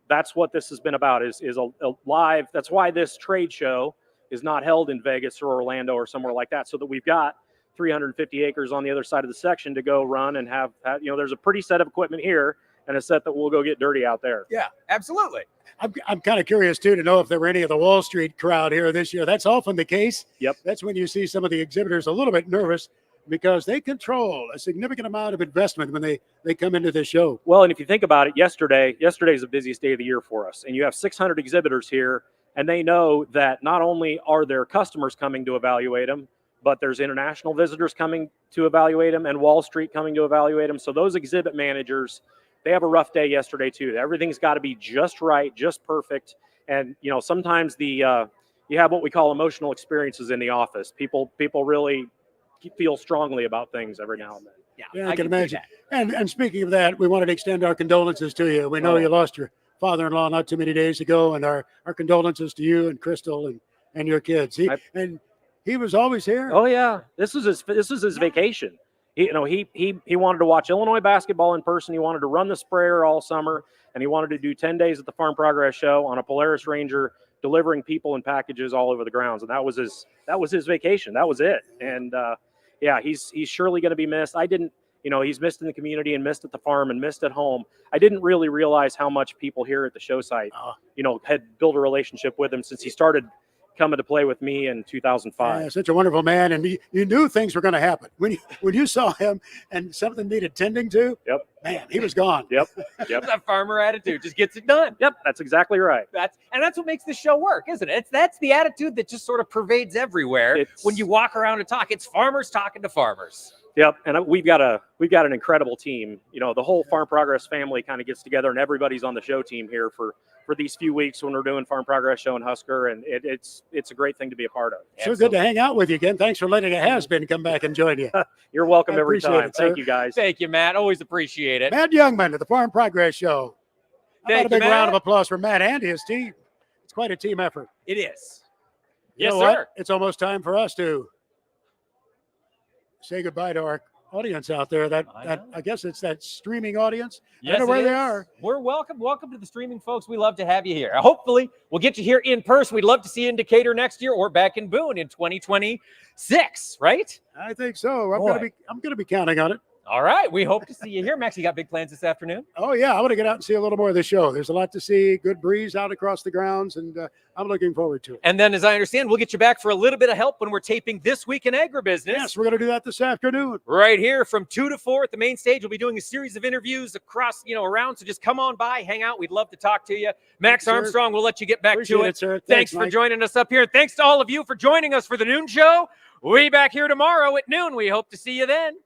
Speaker 9: That's what this has been about, is a live. That's why this trade show is not held in Vegas or Orlando or somewhere like that, so that we've got 350 acres on the other side of the section to go run and have there's a pretty set of equipment here and a set that we'll go get dirty out there.
Speaker 1: Yeah, absolutely.
Speaker 2: I'm kind of curious, too, to know if there were any of the Wall Street crowd here this year. That's often the case.
Speaker 9: Yep.
Speaker 2: That's when you see some of the exhibitors a little bit nervous because they control a significant amount of investment when they come into the show.
Speaker 9: Well, and if you think about it, yesterday's the busiest day of the year for us. And you have 600 exhibitors here, and they know that not only are there customers coming to evaluate them, but there's international visitors coming to evaluate them and Wall Street coming to evaluate them. So those exhibit managers, they have a rough day yesterday too. Everything's got to be just right, just perfect. And, sometimes you have what we call emotional experiences in the office. People really feel strongly about things every now and then.
Speaker 2: Yeah, I can imagine. And speaking of that, we wanted to extend our condolences to you. We know you lost your father-in-law not too many days ago, and our condolences to you and Crystal and your kids. He was always here.
Speaker 9: Oh yeah, this is his vacation. He wanted to watch Illinois basketball in person. He wanted to run the sprayer all summer, and he wanted to do 10 days at the Farm Progress Show on a Polaris Ranger, delivering people and packages all over the grounds. And that was his vacation. That was it. And he's surely going to be missed. He's missed in the community and missed at the farm and missed at home. I didn't really realize how much people here at the show site, had built a relationship with him since he started coming to play with me in 2005.
Speaker 2: Yeah, such a wonderful man, and you knew things were going to happen when you saw him and something needed tending to.
Speaker 9: Yep,
Speaker 2: man, he was gone.
Speaker 9: Yep.
Speaker 1: That farmer attitude just gets it done.
Speaker 9: Yep, that's exactly right.
Speaker 1: That's what makes this show work, isn't it? That's the attitude that just sort of pervades everywhere. When you walk around and talk, it's farmers talking to farmers.
Speaker 9: Yep, and we've got an incredible team. The whole Farm Progress family kind of gets together, and everybody's on the show team here for these few weeks when we're doing Farm Progress Show in Husker, and it's a great thing to be a part of.
Speaker 2: So good to hang out with you again. Thanks for letting a has-been come back and join you.
Speaker 9: You're welcome every time. Thank you, guys.
Speaker 1: Thank you, Matt. Always appreciate it.
Speaker 2: Matt Youngman at the Farm Progress Show. How about a big round of applause for Matt and his team? It's quite a team effort.
Speaker 1: It is.
Speaker 2: Yes, sir. It's almost time for us to say goodbye to our audience out there. I guess it's that streaming audience.
Speaker 1: Yes,
Speaker 2: I don't know where they are.
Speaker 1: We're welcome to the streaming folks. We love to have you here. Hopefully we'll get you here in person. We'd love to see you in Decatur next year or back in Boone in 2026, right?
Speaker 2: I think so. I'm gonna be counting on it.
Speaker 1: All right. We hope to see you here. Max, you got big plans this afternoon?
Speaker 2: Oh, yeah. I want to get out and see a little more of the show. There's a lot to see. Good breeze out across the grounds, and I'm looking forward to it.
Speaker 1: And then, as I understand, we'll get you back for a little bit of help when we're taping This Week in Agribusiness.
Speaker 2: Yes, we're going to do that this afternoon.
Speaker 1: Right here from 2 to 4 at the main stage. We'll be doing a series of interviews across, around. So just come on by, hang out. We'd love to talk to you. Max Armstrong, we'll let you get back to it.
Speaker 2: Sir.
Speaker 1: Thanks for joining us up here. And thanks to all of you for joining us for the noon show. We'll be back here tomorrow at noon. We hope to see you then.